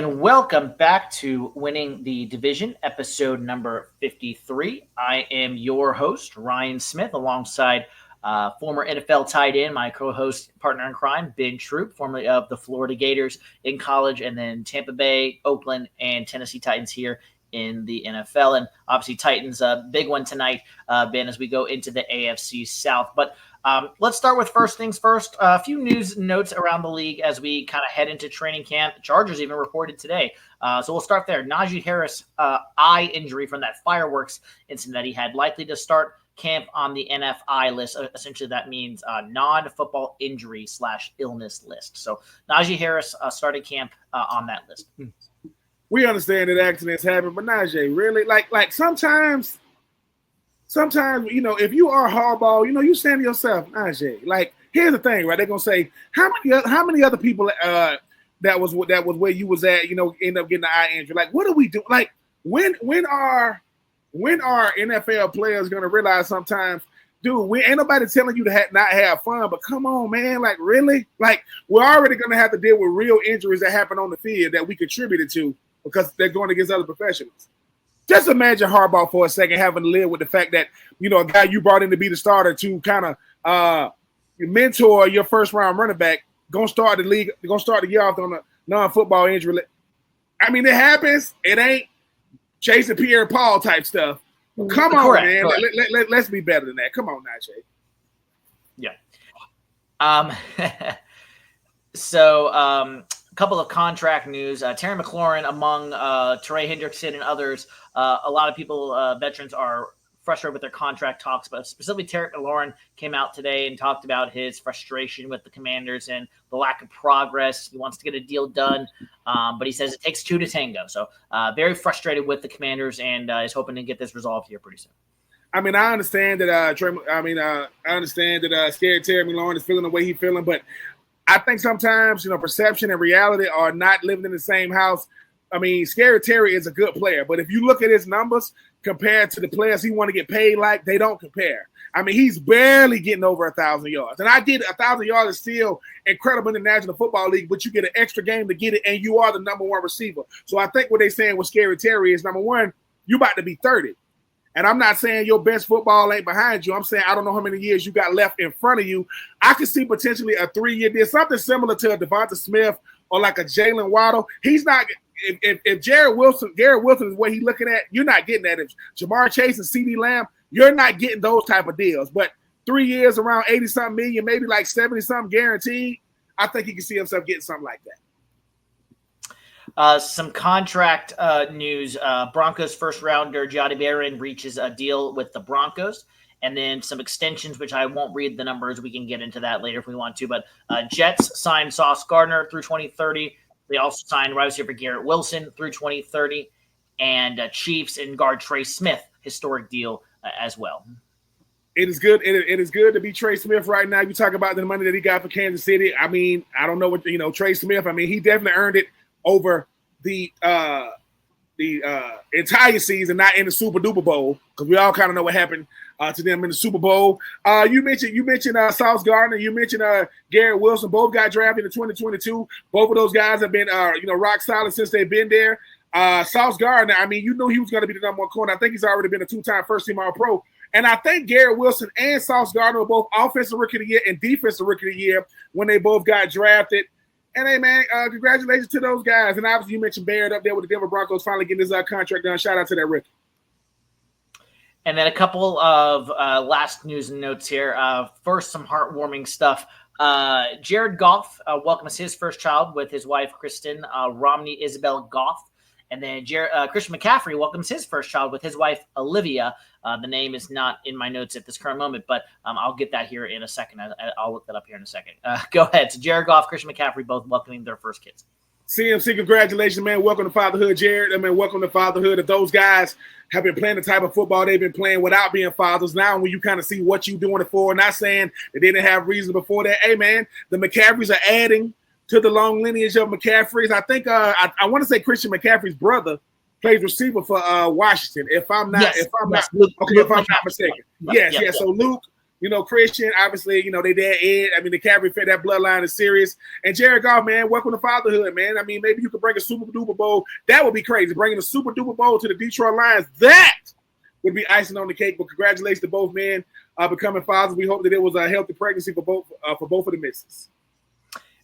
and welcome back to Winning the Division, episode number 53. I am your host, Ryan Smith, alongside former NFL tight end, my co-host, partner in crime, Ben Troupe, formerly of the Florida Gators in college, and then Tampa Bay, Oakland, and Tennessee Titans here in the NFL. And obviously Titans, a big one tonight, Ben, as we go into the AFC South. But let's start with first things first. A few news notes around the league as we kind of head into training camp. The Chargers even reported today. So we'll start there. Najee Harris, eye injury from that fireworks incident that he had, likely to start camp on the NFI list. Essentially, that means non-football injury / illness list. So Najee Harris started camp on that list. We understand that accidents happen, but Najee, really? Like sometimes, if you are hardball, you stand to yourself, Najee. Like, here's the thing, right? They're gonna say, how many other people that was where you was at, end up getting the eye injury? Like, what are we doing? Like, when are NFL players gonna realize sometimes, dude, we ain't nobody telling you to not have fun, but come on, man, like, really? Like, we're already gonna have to deal with real injuries that happen on the field that we contributed to because they're going against other professionals. Just imagine Harbaugh for a second having to live with the fact that, a guy you brought in to be the starter to kind of mentor your first round running back, gonna start the year off on a non-football injury. I mean, it happens. It ain't Jason Pierre-Paul type stuff. Come on, correct, man. Correct. Let's be better than that. Come on, Najee. Yeah. So, couple of contract news. Terry McLaurin, among Trey Hendrickson and others, a lot of people, veterans, are frustrated with their contract talks, but specifically Terry McLaurin came out today and talked about his frustration with the Commanders and the lack of progress. He wants to get a deal done, but he says it takes two to tango. So very frustrated with the Commanders and is hoping to get this resolved here pretty soon. I mean, I understand that scared Terry McLaurin is feeling the way he's feeling, but I think sometimes, perception and reality are not living in the same house. I mean, Scary Terry is a good player, but if you look at his numbers compared to the players he want to get paid like, they don't compare. I mean, he's barely getting over 1,000 yards. And I get 1,000 yards is still incredible in the National Football League, but you get an extra game to get it, and you are the number one receiver. So I think what they're saying with Scary Terry is, number one, you about to be 30. And I'm not saying your best football ain't behind you. I'm saying I don't know how many years you got left in front of you. I could see potentially a 3-year deal, something similar to a Devonta Smith or like a Jalen Waddle. He's not – if Garrett Wilson is what he's looking at, you're not getting that. If Jamar Chase and CeeDee Lamb, you're not getting those type of deals. But 3 years, around 80-something million, maybe like 70-something guaranteed, I think he can see himself getting something like that. Some contract news. Broncos first rounder Jody Barron reaches a deal with the Broncos, and then some extensions, which I won't read the numbers. We can get into that later if we want to. But Jets signed Sauce Gardner through 2030. They also signed wide receiver Garrett Wilson through 2030, and Chiefs and guard Trey Smith, historic deal as well. It is good. It is good to be Trey Smith right now. You talk about the money that he got for Kansas City. I mean, I don't know what Trey Smith. I mean, he definitely earned it over the entire season, not in the Super Duper Bowl, because we all kind of know what happened to them in the Super Bowl. You mentioned Sauce Gardner, you mentioned Garrett Wilson. Both got drafted in 2022. Both of those guys have been rock solid since they've been there. Sauce Gardner, I mean, you knew he was going to be the number one corner. I think he's already been a 2-time first-team All-Pro. And I think Garrett Wilson and Sauce Gardner were both Offensive Rookie of the Year and Defensive Rookie of the Year when they both got drafted. And hey, man, congratulations to those guys. And obviously, you mentioned Barrett up there with the Denver Broncos finally getting his contract done. Shout out to that rookie. And then a couple of last news and notes here. First, some heartwarming stuff. Jared Goff welcomes his first child with his wife, Kristen Romney Isabel Goff. And then Christian McCaffrey welcomes his first child with his wife, Olivia. The name is not in my notes at this current moment, but I'll get that here in a second. I'll look that up here in a second. Go ahead. So Jared Goff, Christian McCaffrey, both welcoming their first kids. CMC, congratulations, man. Welcome to fatherhood, Jared. I mean, welcome to fatherhood. If those guys have been playing the type of football they've been playing without being fathers, now when you kind of see what you're doing it for, not saying they didn't have reason before that. Hey, man, the McCaffreys are adding to the long lineage of McCaffreys. I think I want to say Christian McCaffrey's brother plays receiver for Washington. If I'm not mistaken. Yes. So Christian, obviously, they dad Ed. I mean, the Cavalry Fed, that bloodline is serious. And Jared Goff, man, welcome to fatherhood, man. I mean, maybe you could bring a Super Duper Bowl. That would be crazy. Bringing a Super Duper Bowl to the Detroit Lions, that would be icing on the cake. But congratulations to both men becoming fathers. We hope that it was a healthy pregnancy for both of the misses.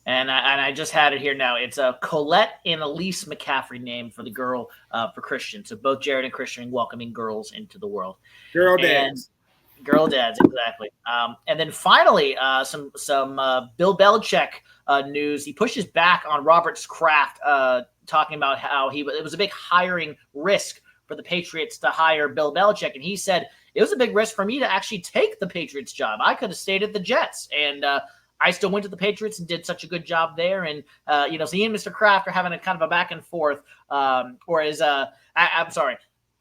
And I just had it here now. It's a Colette and Elise McCaffrey name for the girl for Christian. So both Jared and Christian welcoming girls into the world. Girl dads. Girl dads, exactly. And then finally, some Bill Belichick news. He pushes back on Robert Kraft, talking about how it was a big hiring risk for the Patriots to hire Bill Belichick, and he said it was a big risk for me to actually take the Patriots job. I could have stayed at the Jets, and I still went to the Patriots and did such a good job there. And so he and Mr. Kraft are having a kind of a back and forth,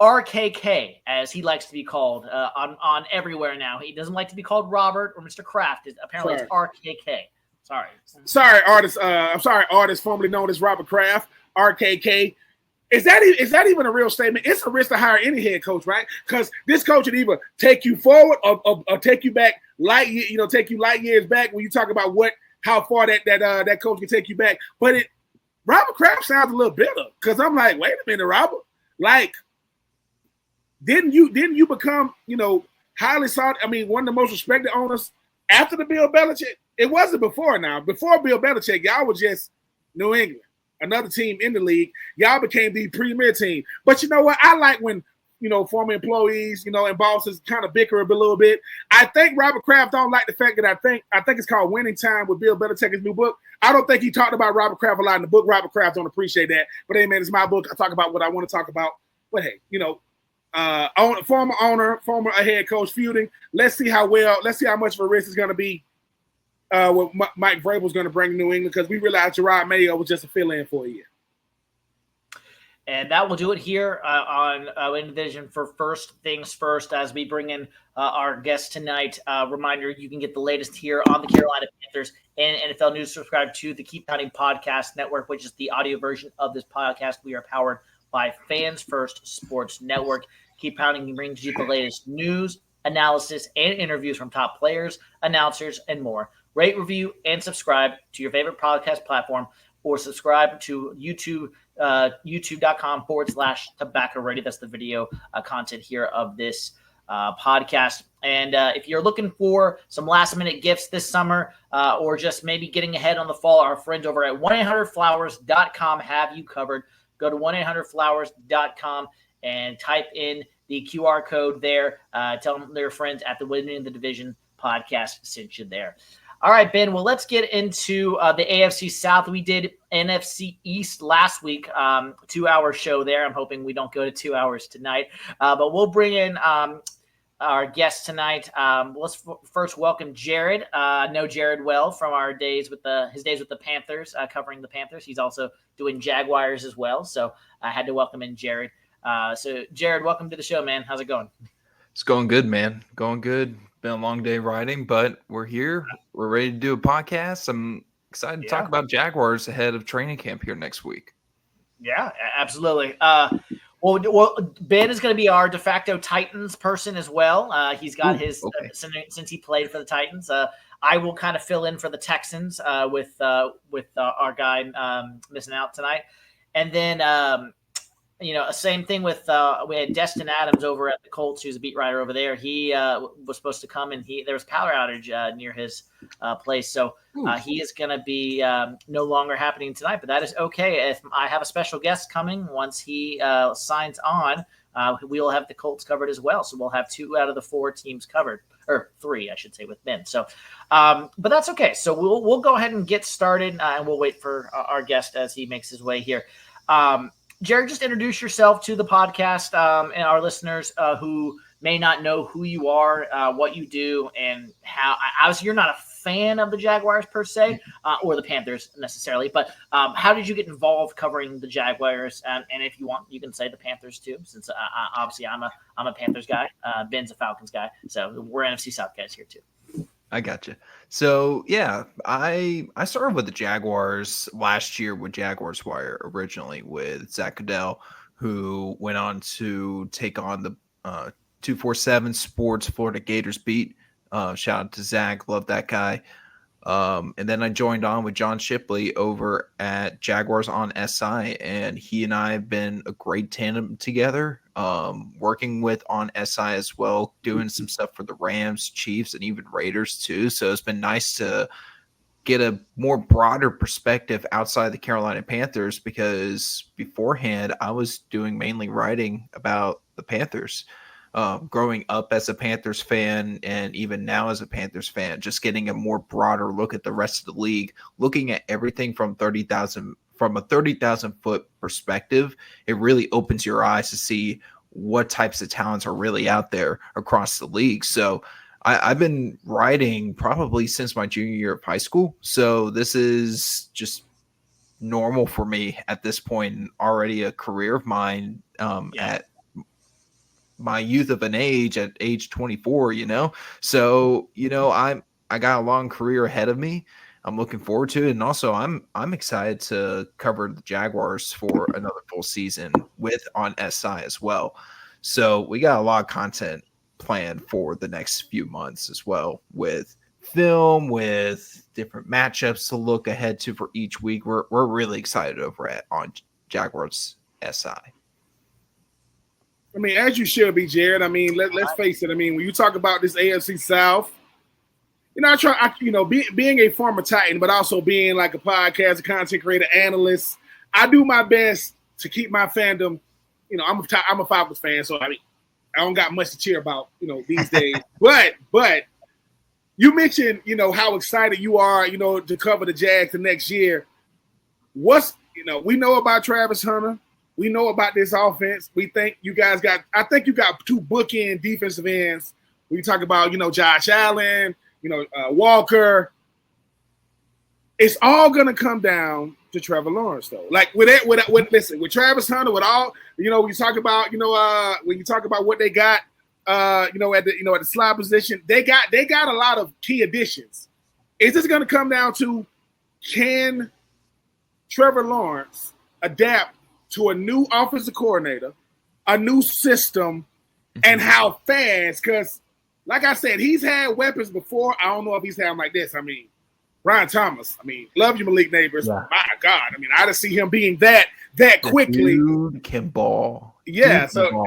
RKK, as he likes to be called on everywhere now. He doesn't like to be called Robert or Mr. Kraft. Apparently, it's RKK. Sorry, artist. I'm sorry, artist formerly known as Robert Kraft, RKK. Is that even a real statement? It's a risk to hire any head coach, right? Because this coach would either take you forward or take you back take you light years back when you talk about how far that coach can take you back. But Robert Kraft sounds a little bitter because I'm like, wait a minute, Robert, like. Didn't you become, highly sought? I mean, one of the most respected owners after the Bill Belichick? It wasn't before now. Before Bill Belichick, y'all were just New England, another team in the league. Y'all became the premier team. But you know what? I like when, former employees, and bosses kind of bicker a little bit. I think Robert Kraft don't like the fact that I think it's called Winning Time with Bill Belichick's new book. I don't think he talked about Robert Kraft a lot in the book. Robert Kraft don't appreciate that. But hey, man, it's my book. I talk about what I want to talk about. But hey, former owner, former head coach feuding. Let's see how much of a risk it's going to be what Mike Vrabel's going to bring to New England, because we realized Gerard Mayo was just a fill-in for a year. And that will do it here on In Division for First Things First as we bring in our guest tonight. Reminder, you can get the latest here on the Carolina Panthers and NFL news. Subscribe to the Keep Pounding Podcast Network, which is the audio version of this podcast. We are powered by Fans First Sports Network. Keep Pounding brings you the latest news, analysis, and interviews from top players, announcers, and more. Rate, review, and subscribe to your favorite podcast platform, or subscribe to YouTube, youtube.com/Tobacco Radio. That's the video content here of this podcast. And if you're looking for some last-minute gifts this summer, or just maybe getting ahead on the fall, our friends over at 1-800-Flowers.com have you covered. Go to 1-800-Flowers.com and type in the QR code there. Tell them their friends at the Winning the Division podcast sent you there. All right, Ben. Well, let's get into the AFC South. We did NFC East last week, 2-hour show there. I'm hoping we don't go to 2 hours tonight. But we'll bring in our guest tonight. Let's first welcome Jared. I know Jared well from our days with his days with the Panthers, covering the Panthers. He's also doing Jaguars as well. So I had to welcome in Jared. So Jared, welcome to the show, man. How's it going? It's going good, man. Going good. Been a long day riding, but we're here. We're ready to do a podcast. I'm excited to talk about Jaguars ahead of training camp here next week. Yeah, absolutely. Well, Ben is going to be our de facto Titans person as well. He's got his since he played for the Titans. I will kind of fill in for the Texans with our guy missing out tonight, and then same thing with we had Destin Adams over at the Colts, who's a beat writer over there. He was supposed to come, and there was a power outage near his place, so he is going to be no longer happening tonight. But that is okay. If I have a special guest coming once he signs on, we will have the Colts covered as well. So we'll have 2 out of the 4 teams covered, or 3, I should say, with Ben. So, but that's okay. So we'll go ahead and get started, and we'll wait for our guest as he makes his way here. Jared, just introduce yourself to the podcast and our listeners who may not know who you are, what you do, and how. Obviously, you're not a fan of the Jaguars per se, or the Panthers necessarily, but how did you get involved covering the Jaguars? And if you want, you can say the Panthers too, since obviously I'm a Panthers guy. Ben's a Falcons guy, so we're NFC South guys here too. I gotcha. So yeah, I started with the Jaguars last year with Jaguars Wire originally with Zach Goodell, who went on to take on the 247 Sports Florida Gators beat Shout out to Zach, love that guy. And then I joined on with John Shipley over at Jaguars on SI, and he and I have been a great tandem together, working with on SI as well, doing some stuff for the Rams, Chiefs, and even Raiders too. So it's been nice to get a more broader perspective outside the Carolina Panthers, because beforehand I was doing mainly writing about the Panthers. Growing up as a Panthers fan and even now as a Panthers fan, just getting a more broader look at the rest of the league, looking at everything from a 30,000 foot perspective, it really opens your eyes to see what types of talents are really out there across the league. So I've been writing probably since my junior year of high school. So this is just normal for me at this point, and already a career of mine at my youth of an age, at age 24, So, I got a long career ahead of me. I'm looking forward to it. And also I'm excited to cover the Jaguars for another full season with on SI as well. So we got a lot of content planned for the next few months as well, with film, with different matchups to look ahead to for each week. We're really excited over at on Jaguars SI. I mean, as you should be, Jared. I mean, let's face it. I mean, when you talk about this AFC South, being a former Titan, but also being like a podcast, a content creator, analyst, I do my best to keep my fandom. I'm a Falcons fan, so I don't got much to cheer about, these days. But you mentioned, how excited you are, to cover the Jags the next year. We know about Travis Hunter. We know about this offense. We think you guys I think you got two bookend defensive ends. We talk about, Josh Allen, Walker. It's all going to come down to Trevor Lawrence, though. Like with Travis Hunter, with all, when you talk about, when you talk about what they got, at the slot position, they got a lot of key additions. It's just going to come down to, can Trevor Lawrence adapt to a new offensive coordinator, a new system, and how fast? Because, like I said, he's had weapons before. I don't know if he's had them like this. I mean, Brian Thomas. I mean, love you, Malik Neighbors. Yeah. My God. I mean, I just see him being that quickly. Dude can ball. Yeah. Dude so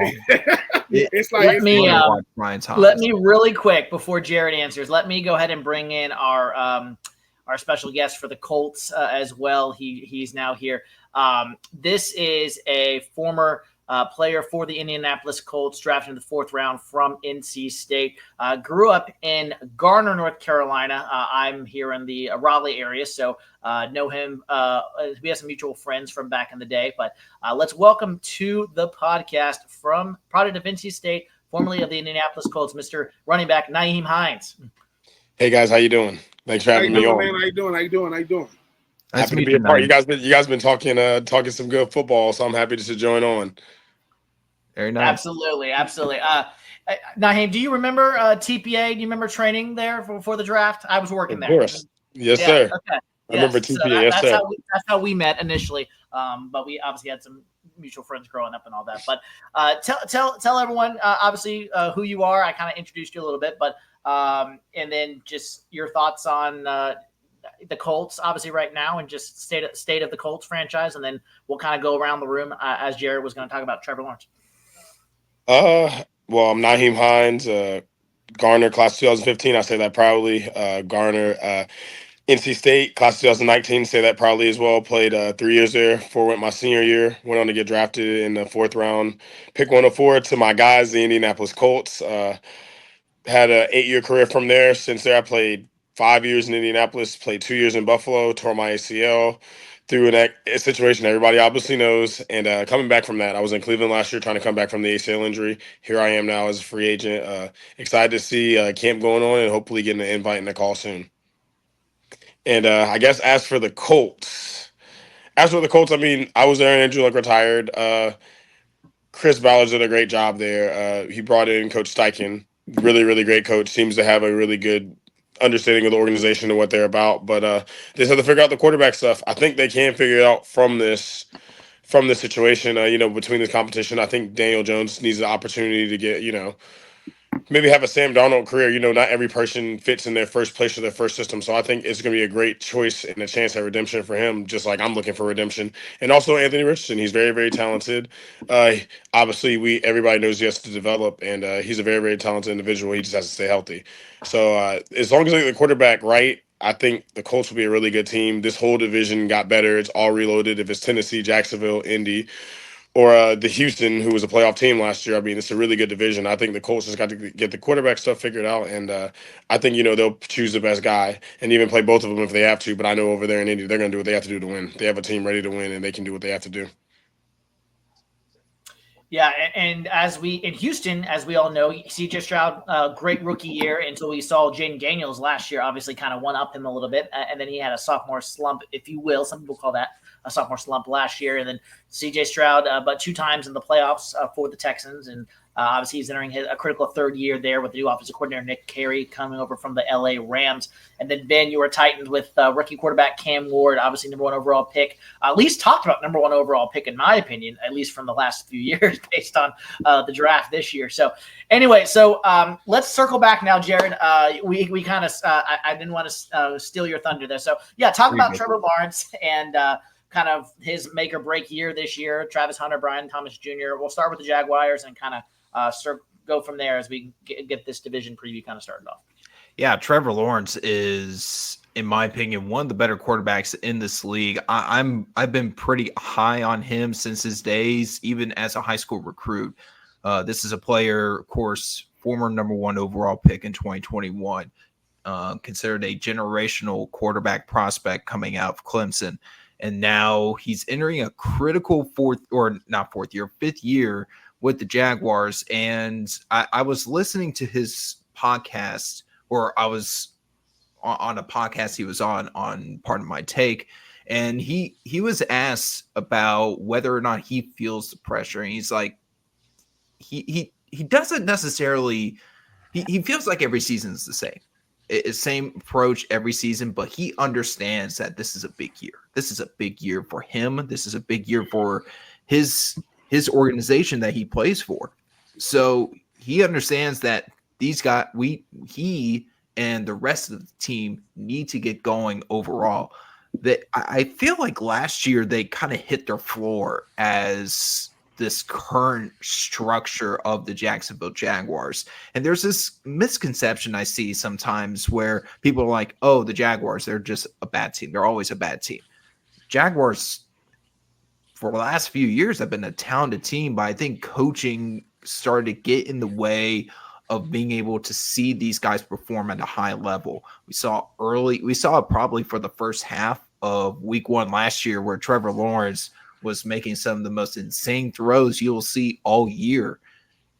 it's like let me really quick before Jared answers. Let me go ahead and bring in our special guest for the Colts as well. He's now here. This is a former player for the Indianapolis Colts, drafted in the 4th round from NC State. Grew up in Garner, North Carolina. I'm here in the Raleigh area, so know him. We have some mutual friends from back in the day. But let's welcome to the podcast, from product of NC State, formerly of the Indianapolis Colts, Mr. running back Nyheim Hines. Hey guys, how you doing? Thanks for having me on. Man? How you doing? Happy to be a part. You guys been talking some good football, so I'm happy to join on. Very nice. Absolutely. Nyheim, do you remember TPA? Do you remember training there before the draft? I was working there. Of course. Yes, sir. Okay. I remember TPA. Yes, sir. That's how we met initially. But we obviously had some mutual friends growing up and all that. But tell everyone obviously who you are. I kind of introduced you a little bit, but and then just your thoughts on the Colts, obviously right now, and just state of the Colts franchise, and then we'll kind of go around the room as Jared was going to talk about Trevor Lawrence. Well, I'm Nyheim Hines, Garner, class 2015. I say that proudly. Garner, NC State, class 2019. Say that proudly as well. Played 3 years there. Went my senior year. Went on to get drafted in the 4th round. Pick 104 to my guys, the Indianapolis Colts. Had an 8-year career from there. Since there, I played 5 years in Indianapolis. Played 2 years in Buffalo. Tore my ACL. Through a situation everybody obviously knows. And coming back from that, I was in Cleveland last year trying to come back from the ACL injury. Here I am now as a free agent. Excited to see camp going on and hopefully getting an invite and a call soon. And I guess as for the Colts, I mean, I was there and Andrew Luck retired. Chris Ballard did a great job there. He brought in Coach Steichen, really, really great coach. Seems to have a really good understanding of the organization and what they're about, but they just have to figure out the quarterback stuff. I think they can figure it out from this situation. Between this competition, I think Daniel Jones needs the opportunity to get maybe have a Sam Darnold career. You know, not every person fits in their first place or their first system. So I think it's going to be a great choice and a chance at redemption for him, just like I'm looking for redemption. And also Anthony Richardson. He's very, very talented. Uh, Obviously, everybody knows he has to develop, and he's a very, very talented individual. He just has to stay healthy. So as long as they get the quarterback right, I think the Colts will be a really good team. This whole division got better. It's all reloaded. If it's Tennessee, Jacksonville, Indy, or the Houston, who was a playoff team last year. I mean, it's a really good division. I think the Colts just got to get the quarterback stuff figured out, and I think they'll choose the best guy and even play both of them if they have to. But I know over there in Indy, they're going to do what they have to do to win. They have a team ready to win, and they can do what they have to do. Yeah, and in Houston, as we all know, CJ Stroud, great rookie year until we saw Jaden Daniels last year, obviously kind of one up him a little bit, and then he had a sophomore slump, if you will. Some people call that a sophomore slump last year, and then CJ Stroud, but 2 times in the playoffs for the Texans, and obviously he's entering a critical third year there with the new offensive coordinator Nick Carey coming over from the LA Rams. And then, Ben, you were Titans with rookie quarterback Cam Ward, obviously number 1 overall pick, at least talked about number 1 overall pick in my opinion, at least from the last few years based on the draft this year. So anyway, let's circle back now, Jared. We kind of I didn't want to steal your thunder there. So yeah, talk about Trevor Lawrence and kind of his make or break year this year. Travis Hunter, Brian Thomas Jr. We'll start with the Jaguars and kind of go from there as we get this division preview kind of started off. Yeah, Trevor Lawrence is, in my opinion, one of the better quarterbacks in this league. I've been pretty high on him since his days, even as a high school recruit. This is a player, of course, former number 1 overall pick in 2021, considered a generational quarterback prospect coming out of Clemson. And now he's entering a critical fifth year with the Jaguars. And I was listening to his podcast, or I was on a podcast he was on Pardon My Take, and he was asked about whether or not he feels the pressure. And he's like, he doesn't necessarily, he feels like every season is the same. It's same approach every season, but he understands that this is a big year. This is a big year for him. This is a big year for his organization that he plays for. So he understands that these guys, he and the rest of the team need to get going overall. That I feel like last year they kind of hit their floor as this current structure of the Jacksonville Jaguars. And there's this misconception I see sometimes where people are like, oh, the Jaguars, they're just a bad team. They're always a bad team. Jaguars, for the last few years, have been a talented team, but I think coaching started to get in the way of being able to see these guys perform at a high level. We saw it probably for the first half of week 1 last year, where Trevor Lawrence was making some of the most insane throws you'll see all year.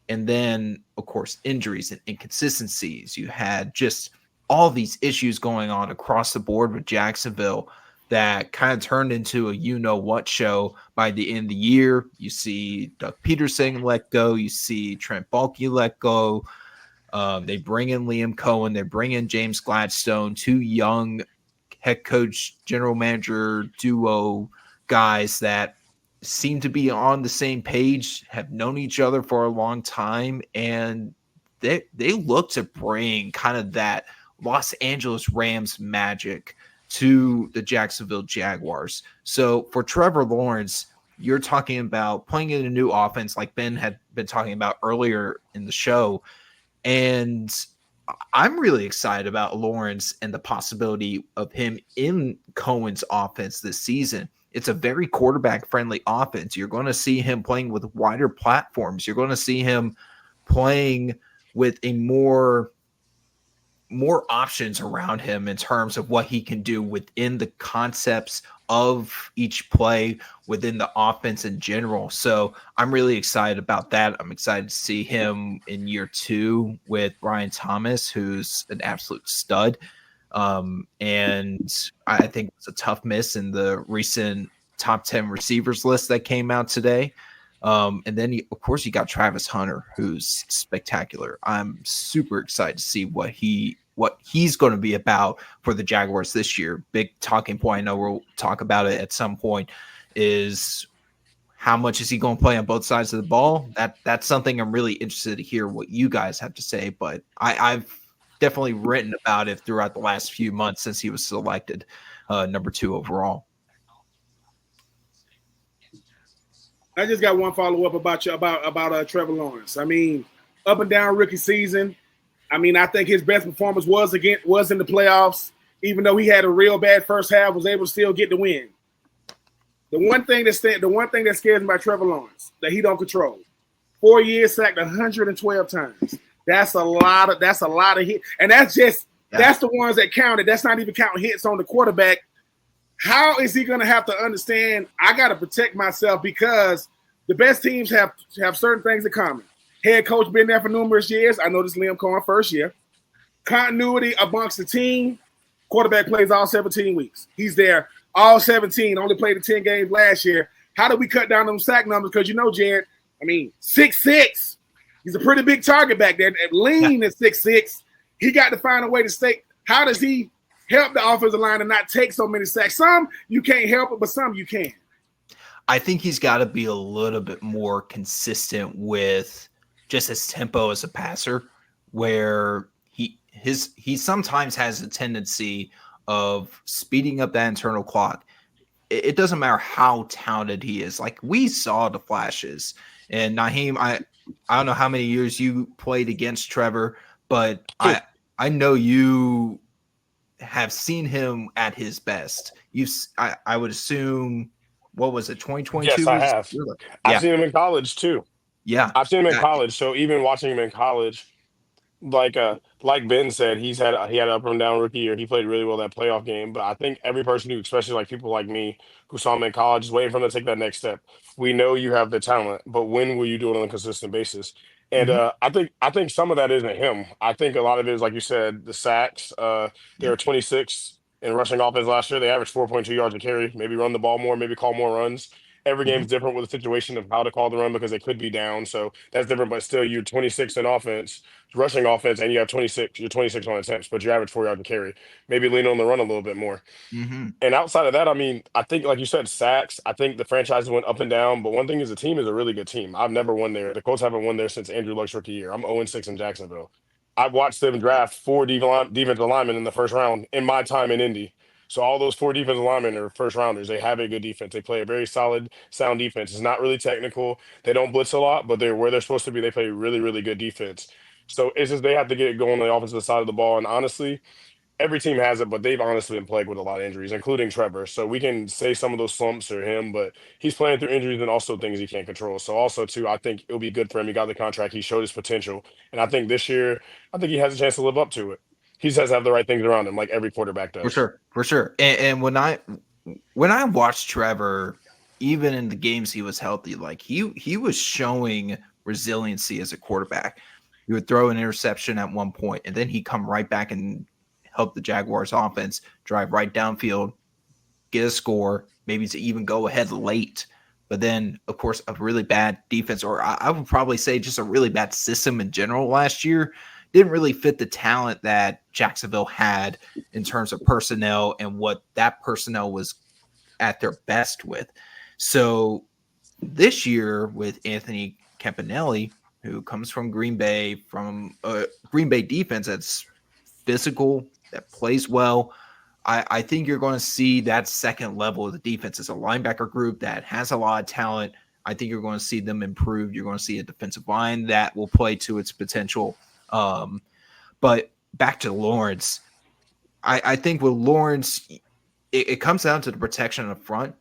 And then, of course, injuries and inconsistencies. You had just all these issues going on across the board with Jacksonville that kind of turned into a you-know-what show by the end of the year. You see Doug Peterson let go. You see Trent Baalke let go. They bring in Liam Cohen. They bring in James Gladstone, 2 young head coach, general manager duo guys that seem to be on the same page, have known each other for a long time, and they look to bring kind of that Los Angeles Rams magic to the Jacksonville Jaguars. So for Trevor Lawrence, you're talking about playing in a new offense like Ben had been talking about earlier in the show. And I'm really excited about Lawrence and the possibility of him in Cohen's offense this season. It's a very quarterback-friendly offense. You're going to see him playing with wider platforms. You're going to see him playing with a more options around him in terms of what he can do within the concepts of each play within the offense in general. So I'm really excited about that. I'm excited to see him in year 2 with Brian Thomas, who's an absolute stud. And I think it's a tough miss in the recent top 10 receivers list that came out today. And then, of course, you got Travis Hunter, who's spectacular. I'm super excited to see what he's going to be about for the Jaguars this year. Big talking point, I know we'll talk about it at some point, is how much is he going to play on both sides of the ball? That's something I'm really interested to hear what you guys have to say. But I've definitely written about it throughout the last few months since he was selected number 2 overall. I just got one follow-up about Trevor Lawrence. I mean, up and down rookie season. I mean, I think his best performance was in the playoffs. Even though he had a real bad first half, was able to still get the win. The one thing that scares me about Trevor Lawrence that he don't control. 4 years, sacked 112 times. That's a lot of hits, and that's the ones that counted. That's not even counting hits on the quarterback. How is he going to have to understand? I got to protect myself because the best teams have certain things in common. Head coach been there for numerous years. I know this Liam Cohen first year. Continuity amongst the team. Quarterback plays all 17 weeks. He's there all 17. Only played the 10 games last year. How do we cut down them sack numbers? Because Jared, I mean, 6'6". He's a pretty big target back there. Lean is 6'6". He got to find a way to stay. How does he help the offensive line and not take so many sacks? Some you can't help it, but some you can. I think he's got to be a little bit more consistent with just his tempo as a passer, where he sometimes has a tendency of speeding up that internal clock. It doesn't matter how talented he is. Like, we saw the flashes. And Nyheim, I don't know how many years you played against Trevor, but I know you have seen him at his best. I would assume, what was it, 2022? Yes, I have. I've seen him in college too. Yeah. I've seen him in college. So even watching him in college, like Ben said, he had an up and down rookie year. He played really well that playoff game. But I think every person who, especially like people like me who saw him in college, is waiting for him to take that next step. We know you have the talent, but when will you do it on a consistent basis? And I think some of that isn't him. I think a lot of it is, like you said, the sacks. They were 26 in rushing offense last year. They averaged 4.2 yards a carry. Maybe run the ball more. Maybe call more runs. Every game is different with the situation of how to call the run because they could be down. So that's different. But still, you're 26 in offense, rushing offense, and you have 26. You're 26 on attempts, but you average 4 yards a carry. Maybe lean on the run a little bit more. And outside of that, I mean, I think, like you said, sacks. I think the franchise went up and down. But one thing is, the team is a really good team. I've never won there. The Colts haven't won there since Andrew Luck's rookie year. I'm 0-6 in Jacksonville. I've watched them draft 4 defensive linemen in the first round in my time in Indy. So all those 4 defensive linemen are first rounders. They have a good defense. They play a very solid, sound defense. It's not really technical. They don't blitz a lot, but they're where they're supposed to be. They play really, really good defense. So it's just they have to get it going on the offensive side of the ball. And honestly, every team has it, but they've honestly been plagued with a lot of injuries, including Trevor. So we can say some of those slumps are him, but he's playing through injuries and also things he can't control. So also, too, I think it'll be good for him. He got the contract. He showed his potential. And I think this year, I think he has a chance to live up to it. He just has to have the right things around him, like every quarterback does. For sure. And when I watched Trevor, even in the games he was healthy, like he was showing resiliency as a quarterback. He would throw an interception at one point, and then he'd come right back and help the Jaguars offense drive right downfield, get a score, maybe to even go ahead late. But then, of course, a really bad defense, or I would probably say just a really bad system in general last year, didn't really fit the talent that Jacksonville had in terms of personnel and what that personnel was at their best with. So this year with Anthony Campanelli, who comes from Green Bay, from a Green Bay defense that's physical, that plays well, I think you're going to see that second level of the defense as a linebacker group that has a lot of talent. I think you're going to see them improve. You're going to see a defensive line that will play to its potential. But back to Lawrence, I think with Lawrence, it comes down to the protection up front.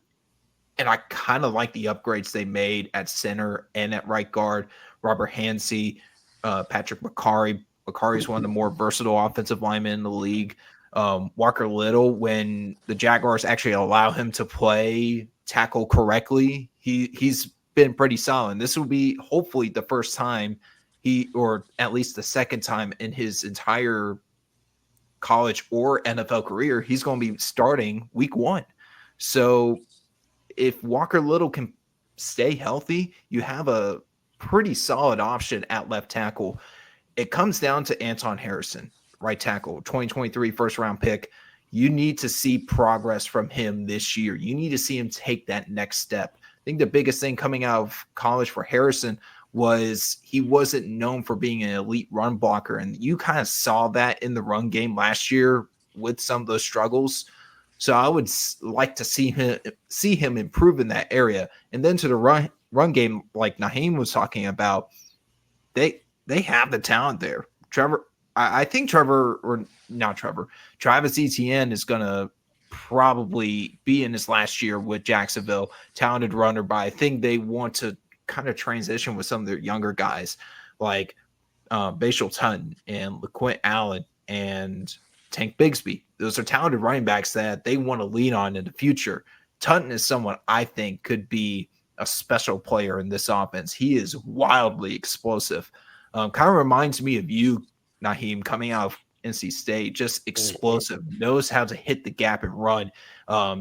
And I kind of like the upgrades they made at center and at right guard. Robert Hansey, Patrick McCarry. McCarry is one of the more versatile offensive linemen in the league. Walker Little, when the Jaguars actually allow him to play tackle correctly, he's been pretty solid. This will be hopefully the first time or at least the second time in his entire college or NFL career, he's going to be starting week 1. So if Walker Little can stay healthy, you have a pretty solid option at left tackle. It comes down to Anton Harrison, right tackle, 2023 first-round pick. You need to see progress from him this year. You need to see him take that next step think the biggest thing coming out of college for Harrison was he wasn't known for being an elite run blocker. And you kind of saw that in the run game last year with some of those struggles. So I would like to see him improve in that area. And then to the run game, like Nyheim was talking about, they have the talent there. I think Travis Etienne is going to probably be in his last year with Jacksonville, talented runner, but I think they want to kind of transition with some of their younger guys like Bashal Tutton and LaQuint Allen and Tank Bigsby. Those are talented running backs that they want to lean on in the future. Tutton is someone I think could be a special player in this offense. He is wildly explosive. Kind of reminds me of you, Nyheim, coming out of NC State, just explosive, knows how to hit the gap and run,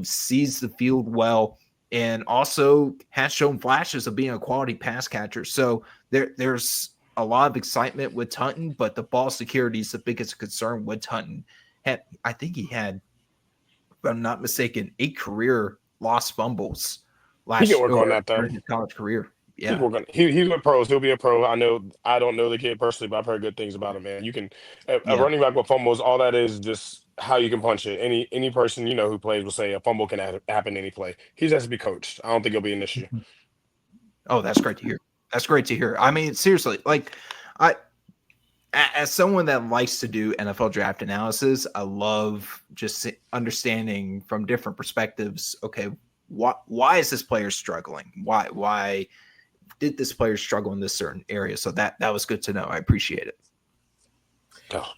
sees the field well, and also has shown flashes of being a quality pass catcher. So there's a lot of excitement with Tutton, but the ball security is the biggest concern with Tutton. I think he had, if I'm not mistaken, 8 career lost fumbles last year during his college career. Yeah, he's with pros. He'll be a pro. I don't know the kid personally, but I've heard good things about him, man. You can a running back with fumbles. All that is just how you can punch it. Any person who plays will say a fumble can happen any play. He just has to be coached. I don't think he'll be an issue. Oh, that's great to hear. That's great to hear. I mean, seriously, as someone that likes to do NFL draft analysis, I love just understanding from different perspectives. Okay, why is this player struggling? Why did this player struggle in this certain area? So that was good to know. I appreciate it. Oh,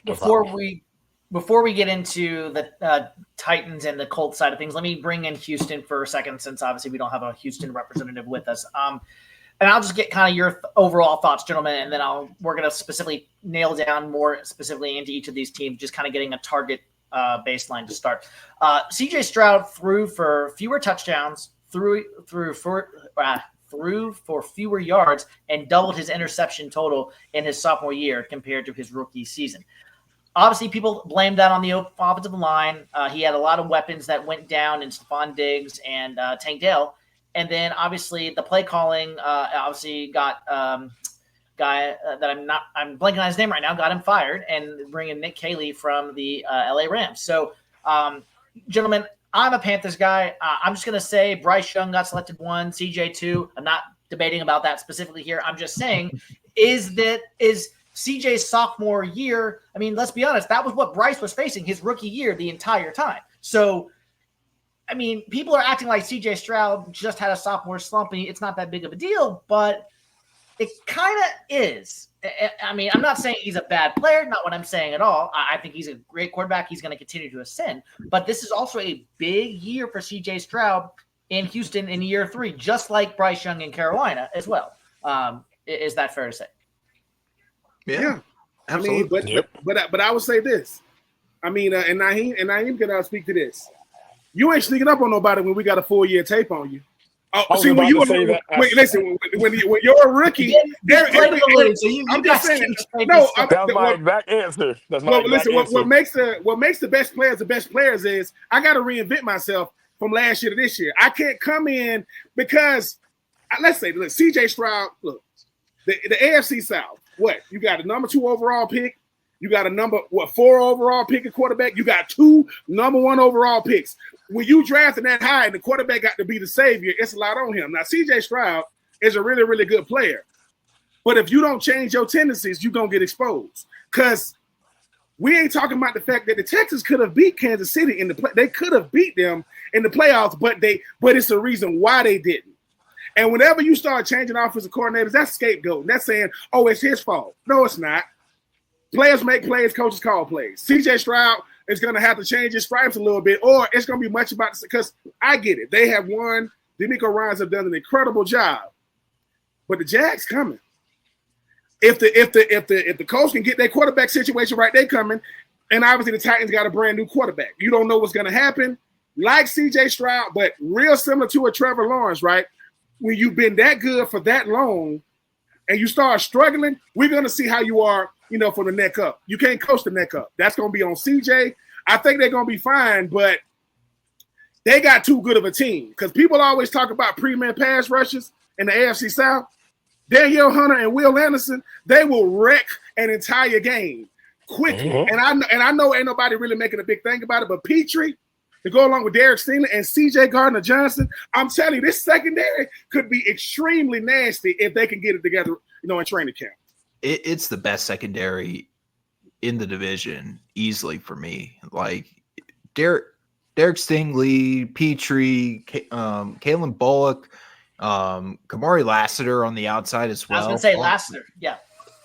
Before we get into the Titans and the Colts side of things, let me bring in Houston for a second, since obviously we don't have a Houston representative with us. And I'll just get kind of your overall thoughts, gentlemen, and then we're going to specifically nail down more specifically into each of these teams, just kind of getting a target baseline to start. CJ Stroud threw for fewer touchdowns, threw for fewer yards, and doubled his interception total in his sophomore year compared to his rookie season. Obviously, people blame that on the offensive line. He had a lot of weapons that went down in Stephon Diggs and Tank Dell. And then obviously the play calling obviously got guy that I'm blanking on his name right now, got him fired, and bringing Nick Caley from the LA Rams. So, gentlemen, I'm a Panthers guy. I'm just going to say Bryce Young got selected 1, CJ 2. I'm not debating about that specifically here. I'm just saying, is CJ's sophomore year, I mean, let's be honest, that was what Bryce was facing his rookie year the entire time. So, I mean, people are acting like CJ Stroud just had a sophomore slump, and it's not that big of a deal, but it kind of is. I mean, I'm not saying he's a bad player, not what I'm saying at all. I think he's a great quarterback. He's going to continue to ascend, but this is also a big year for CJ Stroud in Houston in year 3, just like Bryce Young in Carolina as well. Is that fair to say? Yeah. Absolutely. I mean, but I would say this. I mean, and Nyheim can speak to this. You ain't sneaking up on nobody when we got a 4-year tape on you. See, when you're a rookie, I'm just saying. No, that's my exact answer. That's my exact answer. What makes the best players is I got to reinvent myself from last year to this year. I can't come in because let's say, look, CJ Stroud. Look, the AFC South. What you got a number 2 overall pick. You got a 4 overall pick at quarterback. You got 2 number 1 overall picks. When you drafting that high and the quarterback got to be the savior, it's a lot on him. Now, CJ Stroud is a really, really good player. But if you don't change your tendencies, you're going to get exposed. Because we ain't talking about the fact that the Texans could have beat Kansas City in the play. They could have beat them in the playoffs, but it's a reason why they didn't. And whenever you start changing offensive coordinators, that's scapegoating. That's saying, oh, it's his fault. No, it's not. Players make plays, coaches call plays. CJ Stroud is going to have to change his stripes a little bit, or it's going to be much about this, because I get it. They have won. D'Amico Ryans have done an incredible job, but the Jags coming. If the Colts can get their quarterback situation right, they coming. And obviously the Titans got a brand new quarterback. You don't know what's going to happen. Like CJ Stroud, but real similar to a Trevor Lawrence, right? When you've been that good for that long and you start struggling, we're going to see how you are, for the neck up. You can't coach the neck up. That's going to be on CJ. I think they're going to be fine, but they got too good of a team. Because people always talk about pre-man pass rushes in the AFC South. Danielle Hunter and Will Anderson, they will wreck an entire game quickly. Mm-hmm. And I know ain't nobody really making a big thing about it, but Petrie to go along with Derek Stingley and CJ Gardner-Johnson, I'm telling you, this secondary could be extremely nasty if they can get it together, in training camp. It's the best secondary in the division, easily for me. Like Derek Stingley, Petrie, Kalen Bullock, Kamari Lassiter on the outside as well. I was going to say Lassiter, yeah.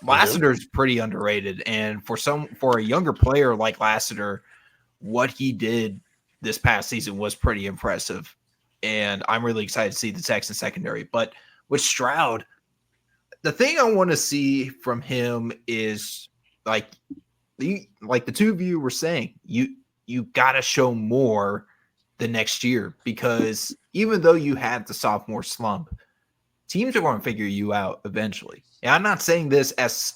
Lassiter's pretty underrated, and for a younger player like Lassiter, what he did this past season was pretty impressive, and I'm really excited to see the Texans secondary. But with Stroud, the thing I want to see from him is like the two of you were saying, you got to show more the next year, because even though you had the sophomore slump, teams are going to figure you out eventually. And I'm not saying this as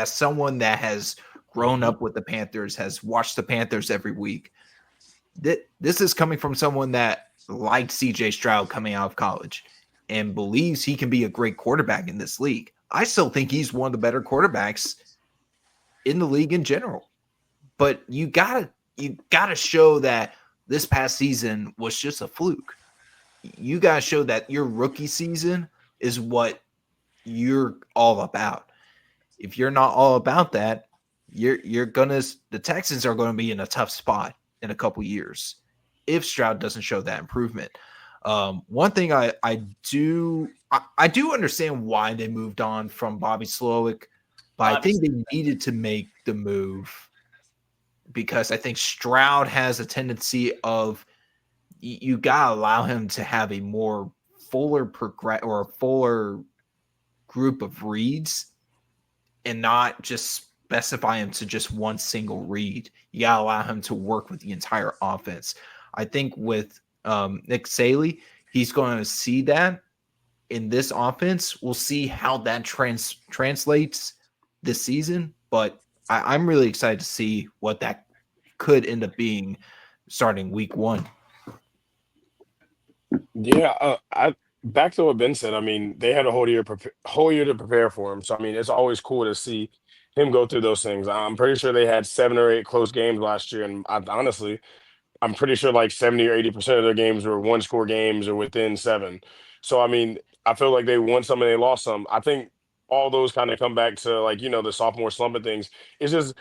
someone that has grown up with the Panthers, has watched the Panthers every week. This is coming from someone that likes CJ Stroud coming out of college and believes he can be a great quarterback in this league. I still think he's one of the better quarterbacks in the league in general. But you gotta show that this past season was just a fluke. You gotta show that your rookie season is what you're all about. If you're not all about that, the Texans are gonna be in a tough spot in a couple years if Stroud doesn't show that improvement. One thing I do understand why they moved on from Bobby Slowick, but I think they needed to make the move because I think Stroud has a tendency of you gotta allow him to have a more fuller group of reads and not just specify him to just one single read. You gotta allow him to work with the entire offense. I think with Nick Saley, he's going to see that in this offense. We'll see how that translates this season, but I'm really excited to see what that could end up being starting week 1. Yeah, back to what Ben said. I mean, they had a whole year to prepare for him. So I mean, it's always cool to see him go through those things. I'm pretty sure they had 7 or 8 close games last year, and I'm pretty sure like 70 or 80% of their games were 1-score games or within 7. So I mean, I feel like they won some and they lost some. I think all those kind of come back to like the sophomore slump and things. It's just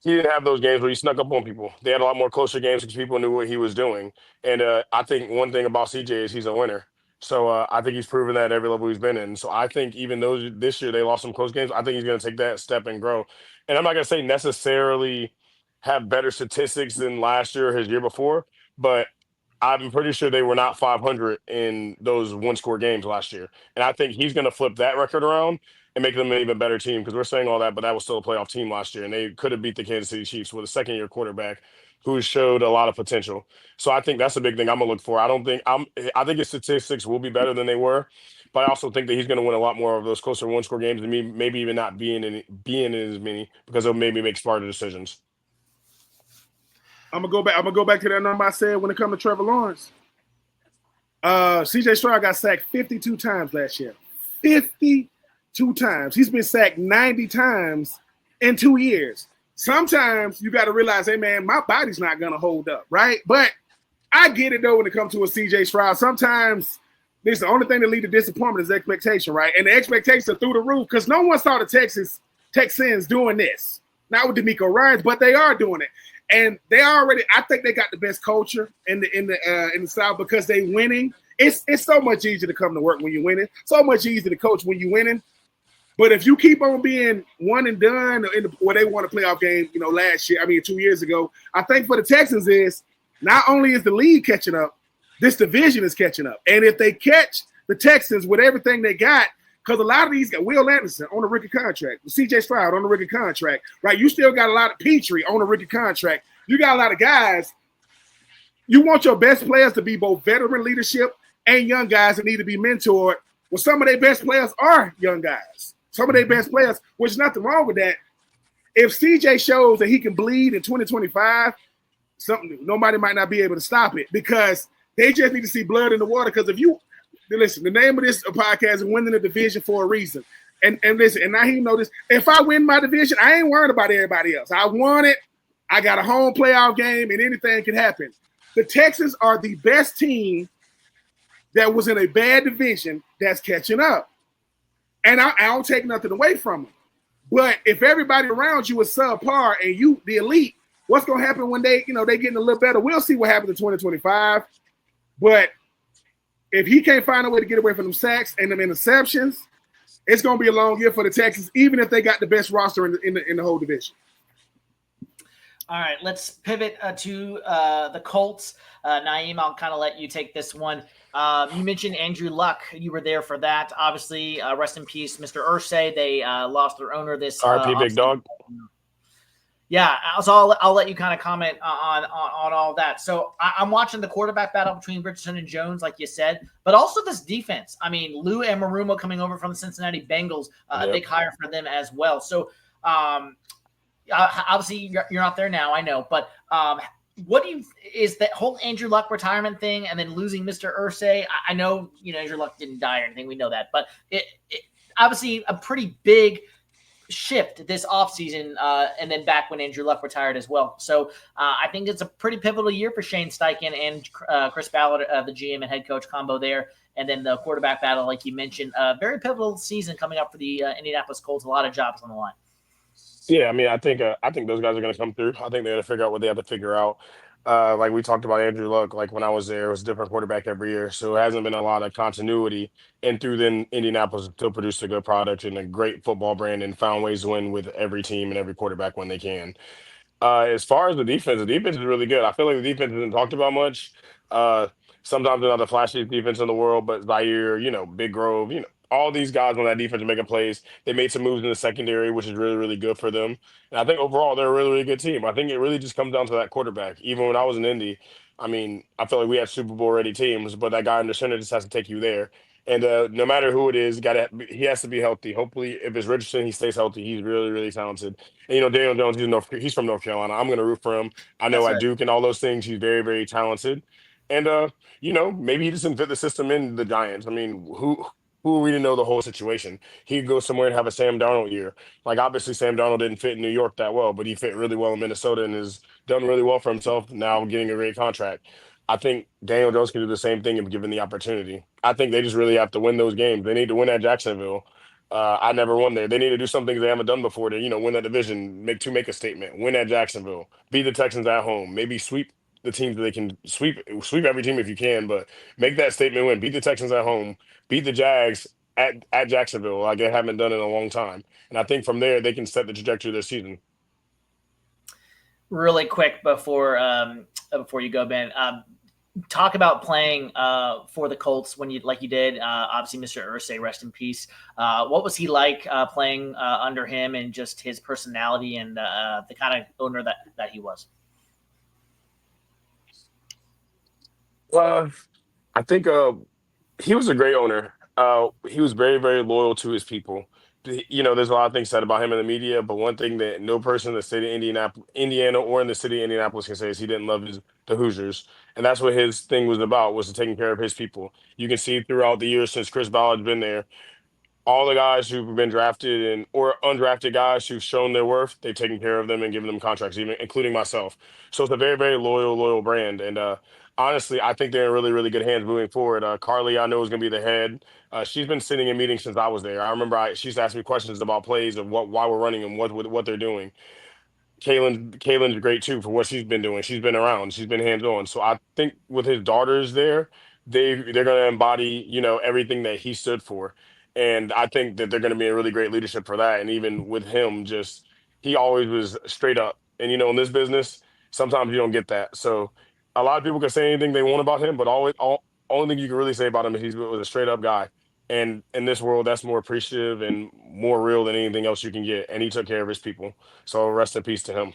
he didn't have those games where he snuck up on people. They had a lot more closer games because people knew what he was doing. And I think one thing about CJ is he's a winner. So I think he's proven that at every level he's been in. So I think even though this year they lost some close games, I think he's going to take that step and grow. And I'm not going to say necessarily have better statistics than last year or his year before, but I'm pretty sure they were not 500 in those 1-score games last year. And I think he's going to flip that record around and make them an even better team, because we're saying all that, but that was still a playoff team last year, and they could have beat the Kansas City Chiefs with a second-year quarterback who showed a lot of potential. So I think that's a big thing I'm gonna look for. I think his statistics will be better than they were, but I also think that he's gonna win a lot more of those closer 1-score games, and maybe even not being in as many, because it'll maybe make smarter decisions. I'm gonna go back to that number I said when it comes to Trevor Lawrence. CJ Stroud got sacked 52 times last year. 52 times. He's been sacked 90 times in 2 years. Sometimes you got to realize, hey, man, my body's not going to hold up, right? But I get it, though, when it comes to a CJ Stroud. Sometimes this the only thing that leads to disappointment is expectation, right? And the expectations are through the roof because no one saw the Texans doing this. Not with DeMeco Ryans, but they are doing it. And I think they got the best culture in the South because they winning. It's so much easier to come to work when you're winning. So much easier to coach when you're winning. But if you keep on being one and done where they won a playoff game, 2 years ago, I think for the Texans is not only is the league catching up, this division is catching up. And if they catch the Texans with everything they got, because a lot of these got Will Anderson on a rookie contract, CJ Stroud on a rookie contract, right? You still got a lot of Petrie on a rookie contract. You got a lot of guys. You want your best players to be both veteran leadership and young guys that need to be mentored. Well, some of their best players are young guys. Some of their best players, which is nothing wrong with that. If CJ shows that he can bleed in 2025, nobody might not be able to stop it because they just need to see blood in the water. Because if you listen, the name of this podcast is winning the division for a reason. And listen, and Nyheim know this. If I win my division, I ain't worried about everybody else. I won it. I got a home playoff game, and anything can happen. The Texans are the best team that was in a bad division that's catching up. And I don't take nothing away from them. But if everybody around you is subpar and you the elite, what's going to happen when they getting a little better? We'll see what happens in 2025. But if he can't find a way to get away from them sacks and them interceptions, it's going to be a long year for the Texans, even if they got the best roster in the whole division. All right, let's pivot to the Colts. Nyheim, I'll kind of let you take this one. You mentioned Andrew Luck. You were there for that. Obviously, rest in peace, Mr. Irsay. They lost their owner this RP Big Dog. Yeah, so I'll let you kind of comment on all that. So I'm watching the quarterback battle between Richardson and Jones, like you said, but also this defense. I mean, Lou and Marumo coming over from the Cincinnati Bengals, a big hire for them as well. So obviously you're not there now, I know, but what is that whole Andrew Luck retirement thing and then losing Mr. Irsay? I know, Andrew Luck didn't die or anything. We know that, but it obviously a pretty big shift this offseason and then back when Andrew Luck retired as well. So I think it's a pretty pivotal year for Shane Steichen and Chris Ballard, the GM and head coach combo there. And then the quarterback battle, like you mentioned, very pivotal season coming up for the Indianapolis Colts. A lot of jobs on the line. Yeah, I mean, I think those guys are going to come through. I think they're going to figure out what they have to figure out. Like we talked about Andrew Luck, like when I was there, it was a different quarterback every year. So it hasn't been a lot of continuity. And through then, Indianapolis still produced a good product and a great football brand and found ways to win with every team and every quarterback when they can. As far as the defense is really good. I feel like the defense isn't talked about much. Uh, Sometimes they're not the flashiest defense in the world, but Zaire, Big Grove, all these guys on that defense are making plays. They made some moves in the secondary, which is really, really good for them. And I think overall they're a really, really good team. I think it really just comes down to that quarterback. Even when I was in Indy, I mean, I feel like we had Super Bowl ready teams, but that guy under center just has to take you there. And no matter who it is, he has to be healthy. Hopefully, if it's Richardson, he stays healthy. He's really, really talented. And Daniel Jones, he's from North Carolina. I'm going to root for him. I know That's at right. Duke and all those things, he's very, very talented. And maybe he doesn't fit the system in the Giants. I mean, who are we to know the whole situation? He could go somewhere and have a Sam Darnold year. Like obviously, Sam Darnold didn't fit in New York that well, but he fit really well in Minnesota and has done really well for himself. Now getting a great contract. I think Daniel Jones can do the same thing if given the opportunity. I think they just really have to win those games. They need to win at Jacksonville. I never won there. They need to do something they haven't done before to, win that division, make a statement, win at Jacksonville, beat the Texans at home, maybe sweep the teams that they can sweep every team if you can, but make that statement win, beat the Texans at home, beat the Jags at Jacksonville, like they haven't done in a long time. And I think from there they can set the trajectory of their season. Really quick before you go, Ben, talk about playing for the Colts when you did. Obviously, Mr. Irsay, rest in peace. What was he like playing under him and just his personality and the kind of owner that he was? I think he was a great owner. He was very, very loyal to his people. There's a lot of things said about him in the media, but one thing that no person in the state of Indiana, or in the city of Indianapolis can say is he didn't love the Hoosiers. And that's what his thing was about, was taking care of his people. You can see throughout the years since Chris Ballard's been there, all the guys who've been drafted or undrafted guys who've shown their worth, they've taken care of them and given them contracts, even including myself. So it's a very, very loyal brand. And honestly, I think they're in really, really good hands moving forward. Carly, I know, is going to be the head. She's been sitting in meetings since I was there. I remember she used to ask me questions about plays of why we're running and what they're doing. Kaylin's great too for what she's been doing. She's been around. She's been hands on. So I think with his daughters there, they're going to embody everything that he stood for, and I think that they're going to be a really great leadership for that. And even with him, just he always was straight up. And in this business, sometimes you don't get that. So a lot of people can say anything they want about him, but only thing you can really say about him is he was a straight up guy. And in this world, that's more appreciative and more real than anything else you can get. And he took care of his people. So rest in peace to him.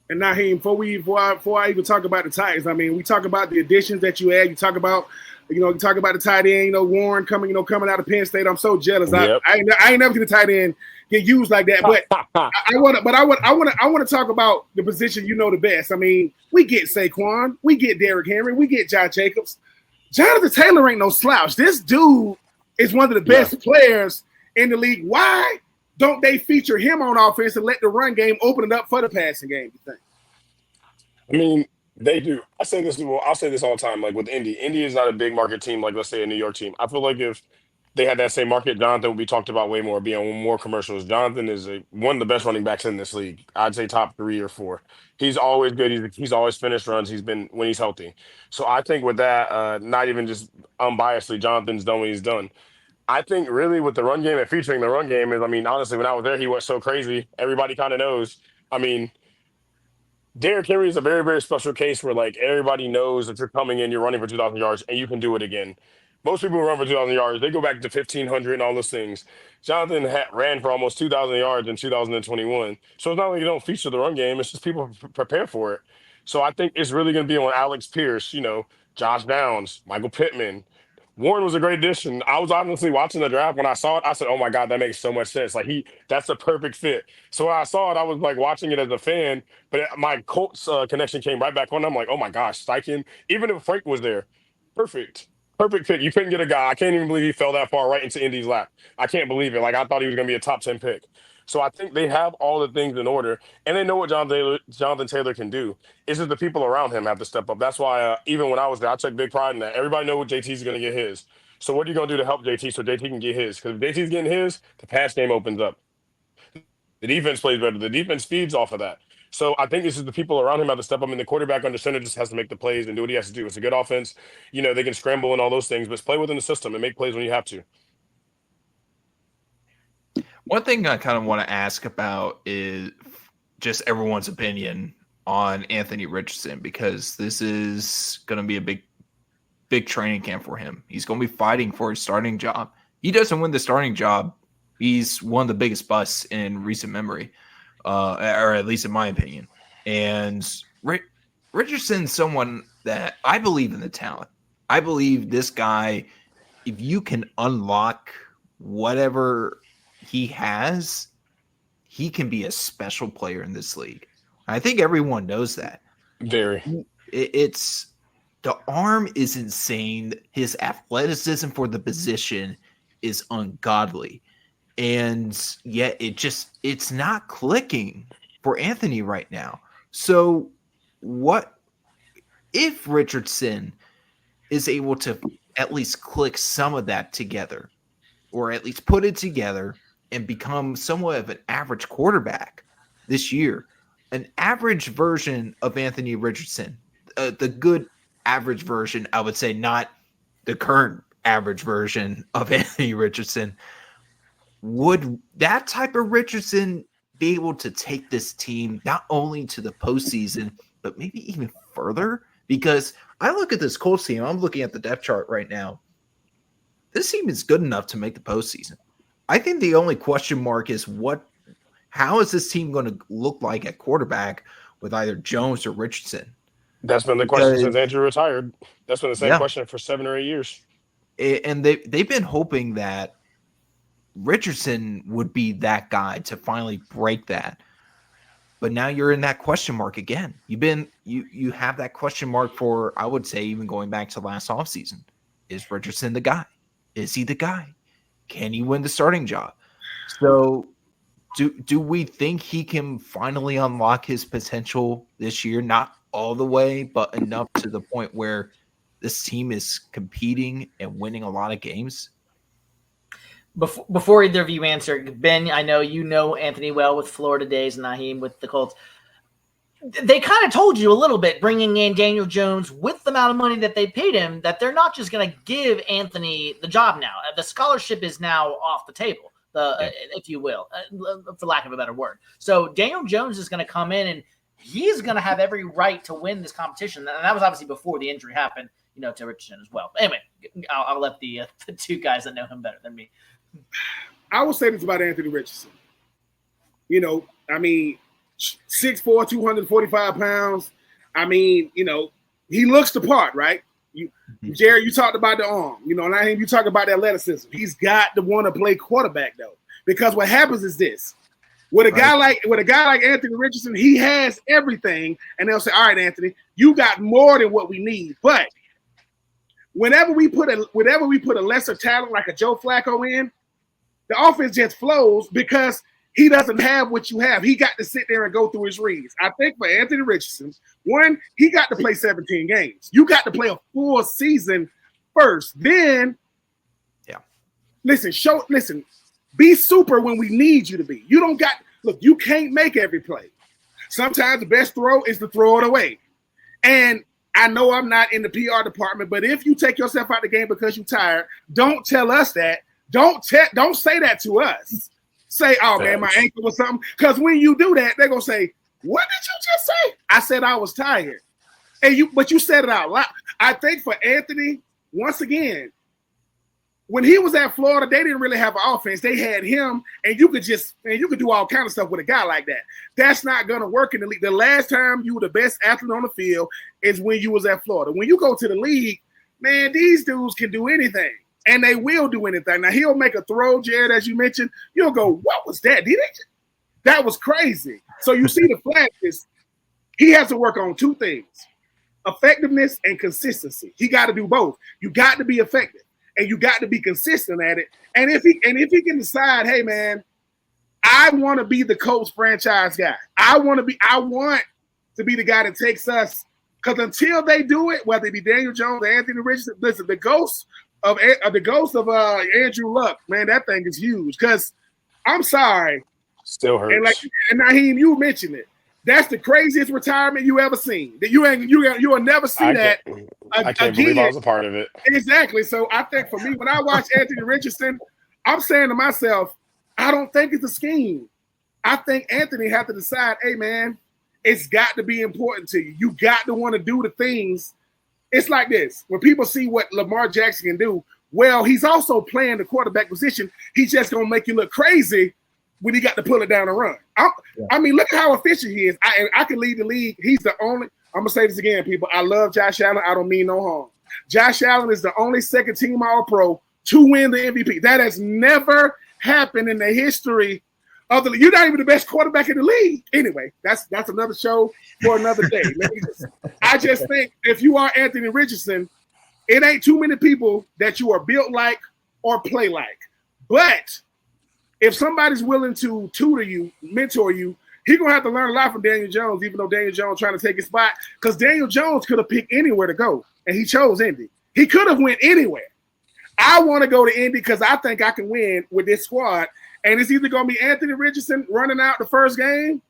And Nyheim, before I even talk about the Titans, I mean, we talk about the additions that you had. You talk about You talk about the tight end, Warren coming out of Penn State. I'm so jealous. Yep. I ain't never seen a tight end get used like that. But I want to talk about the position the best. I mean, we get Saquon, we get Derrick Henry, we get Josh Jacobs. Jonathan Taylor ain't no slouch. This dude is one of the best players in the league. Why don't they feature him on offense and let the run game open it up for the passing game, you think? I mean, they do. I'll say this all the time. Like with Indy is not a big market team like, let's say, a New York team. I feel like if they had that same market, Jonathan would be talked about way more, be on more commercials. Jonathan is one of the best running backs in this league. I'd say top 3 or 4. He's always good. He's always finished runs. He's been when he's healthy. So I think with that, not even just unbiasedly, Jonathan's done what he's done. I think really with the run game and featuring the run game is, I mean, honestly, when I was there, he went so crazy. Everybody kind of knows. I mean, Derrick Henry is a very, very special case where, like, everybody knows that you're coming in, you're running for 2,000 yards, and you can do it again. Most people who run for 2,000 yards, they go back to 1,500 and all those things. Jonathan ran for almost 2,000 yards in 2021. So it's not like you don't feature the run game. It's just people prepare for it. So I think it's really going to be on Alex Pierce, Josh Downs, Michael Pittman. Warren was a great addition. I was honestly watching the draft when I saw it. I said, "Oh my God, that makes so much sense! Like that's a perfect fit." So when I saw it, I was like watching it as a fan, but my Colts connection came right back on. I'm like, "Oh my gosh, Steichen!" Even if Frank was there, perfect pick. You couldn't get a guy. I can't even believe he fell that far right into Indy's lap. I can't believe it. Like I thought he was going to be a top 10 pick. So I think they have all the things in order, and they know what Jonathan Taylor can do. It's just the people around him have to step up. That's why even when I was there, I took big pride in that. Everybody know what JT's going to get his. So what are you going to do to help JT so JT can get his? Because if JT's getting his, the pass game opens up. The defense plays better. The defense feeds off of that. So I think this is the people around him have to step up, and the quarterback under center just has to make the plays and do what he has to do. It's a good offense. They can scramble and all those things, but play within the system and make plays when you have to. One thing I kind of want to ask about is just everyone's opinion on Anthony Richardson, because this is going to be a big training camp for him. He's going to be fighting for his starting job. He doesn't win the starting job, he's one of the biggest busts in recent memory, or at least in my opinion. And Richardson's someone that I believe in the talent. I believe this guy, if you can unlock whatever he has, he can be a special player in this league. I think everyone knows that. Very. It's the arm is insane. His athleticism for the position is ungodly. And yet it's not clicking for Anthony right now. So what if Richardson is able to at least click some of that together, or at least put it together and become somewhat of an average quarterback this year? An average version of Anthony Richardson, the good average version, I would say, not the current average version of Anthony Richardson. Would that type of Richardson be able to take this team not only to the postseason, but maybe even further? Because I look at this Colts team, I'm looking at the depth chart right now. This team is good enough to make the postseason. I think the only question mark is how is this team going to look like at quarterback with either Jones or Richardson? That's been the question since Andrew retired. That's been the same question for 7 or 8 years. And they've been hoping that Richardson would be that guy to finally break that. But now you're in that question mark again. You have that question mark for, I would say, even going back to last offseason. Is Richardson the guy? Is he the guy? Can he win the starting job? So do we think he can finally unlock his potential this year? Not all the way, but enough to the point where this team is competing and winning a lot of games? Before either of you answer, Ben, I know you know Anthony well with Florida days, Nyheim with the Colts. They kind of told you a little bit, bringing in Daniel Jones with the amount of money that they paid him, that they're not just going to give Anthony the job now. The scholarship is now off the table, if you will, for lack of a better word. So Daniel Jones is going to come in, and he's going to have every right to win this competition. And that was obviously before the injury happened, to Richardson as well. But anyway, I'll let the two guys that know him better than me. I will say this about Anthony Richardson. 6'4", 245 pounds. He looks the part, right? Jared, you talked about the arm. Nyheim, you talk about the athleticism. He's got to want to play quarterback though, because what happens is this: with a guy like Anthony Richardson, he has everything, and they'll say, "All right, Anthony, you got more than what we need." But whenever we put a lesser talent like a Joe Flacco in, the offense just flows because he doesn't have what you have. He got to sit there and go through his reads. I think for Anthony Richardson, one, he got to play 17 games. You got to play a full season first. Then, listen, be super when we need you to be. You can't make every play. Sometimes the best throw is to throw it away. And I know I'm not in the PR department, but if you take yourself out of the game because you're tired, don't tell us that. Don't say that to us. Say, "Oh man, my ankle was something." Because when you do that, they're gonna say, "What did you just say?" I said I was tired, but you said it out loud. I think for Anthony, once again, when he was at Florida, they didn't really have an offense. They had him, and you could do all kind of stuff with a guy like that. That's not gonna work in the league. The last time you were the best athlete on the field is when you was at Florida. When you go to the league, man, these dudes can do anything. And they will do anything. Now, he'll make a throw, Jared, as you mentioned. You'll go, "What was that? That was crazy." So you see the flashes. He has to work on two things: effectiveness and consistency. He got to do both. You got to be effective, and you got to be consistent at it. And if he can decide, "Hey, man, I want to be the Colts franchise guy. I want to be the guy that takes us." Because until they do it, whether it be Daniel Jones or Anthony Richardson, listen, the ghost of Andrew Luck, man, that thing is huge. Because I'm sorry, still hurts. And Nyheim, you mentioned it. That's the craziest retirement you ever seen. That you will never see that. I can't believe I was a part of it. Exactly. So I think for me, when I watch Anthony Richardson, I'm saying to myself, I don't think it's a scheme. I think Anthony has to decide, "Hey, man, it's got to be important to you. You got to want to do the things." It's like this. When people see what Lamar Jackson can do, well, he's also playing the quarterback position. He's just going to make you look crazy when he got to pull it down and run. I mean, look at how efficient he is. I can lead the league. He's the only – I'm going to say this again, people. I love Josh Allen. I don't mean no harm. Josh Allen is the only second-team All-Pro to win the MVP. That has never happened in the history of the league. You're not even the best quarterback in the league. Anyway, that's another show for another day. I just think if you are Anthony Richardson, it ain't too many people that you are built like or play like. But if somebody's willing to tutor you, mentor you, he's going to have to learn a lot from Daniel Jones, even though Daniel Jones trying to take his spot, because Daniel Jones could have picked anywhere to go, and he chose Indy. He could have went anywhere. I want to go to Indy because I think I can win with this squad. And it's either going to be Anthony Richardson running out the first game.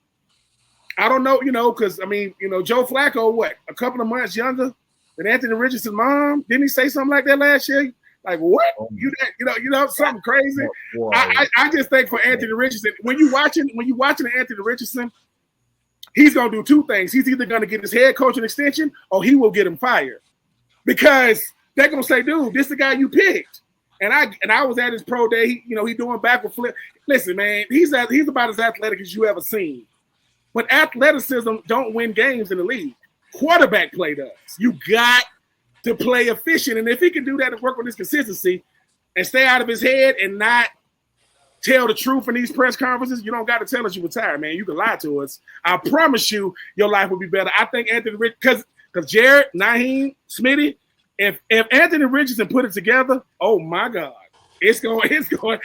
I don't know, because, Joe Flacco, what, a couple of months younger than Anthony Richardson's mom? Didn't he say something like that last year? Like, what? Something crazy. I just think for Anthony Richardson, when you watching Anthony Richardson, he's going to do two things. He's either going to get his head coach an extension or he will get him fired. Because they're going to say, "Dude, this is the guy you picked." And I was at his pro day. He doing backward flip. Listen, man, he's about as athletic as you ever seen. But athleticism don't win games in the league. Quarterback play does. You got to play efficient. And if he can do that and work with his consistency and stay out of his head and not tell the truth in these press conferences, you don't got to tell us you retired, man. You can lie to us. I promise you your life will be better. I think Anthony Richardson, because Jared, Nyheim, Smitty, if Anthony Richardson put it together, oh my God, it's going to be scary.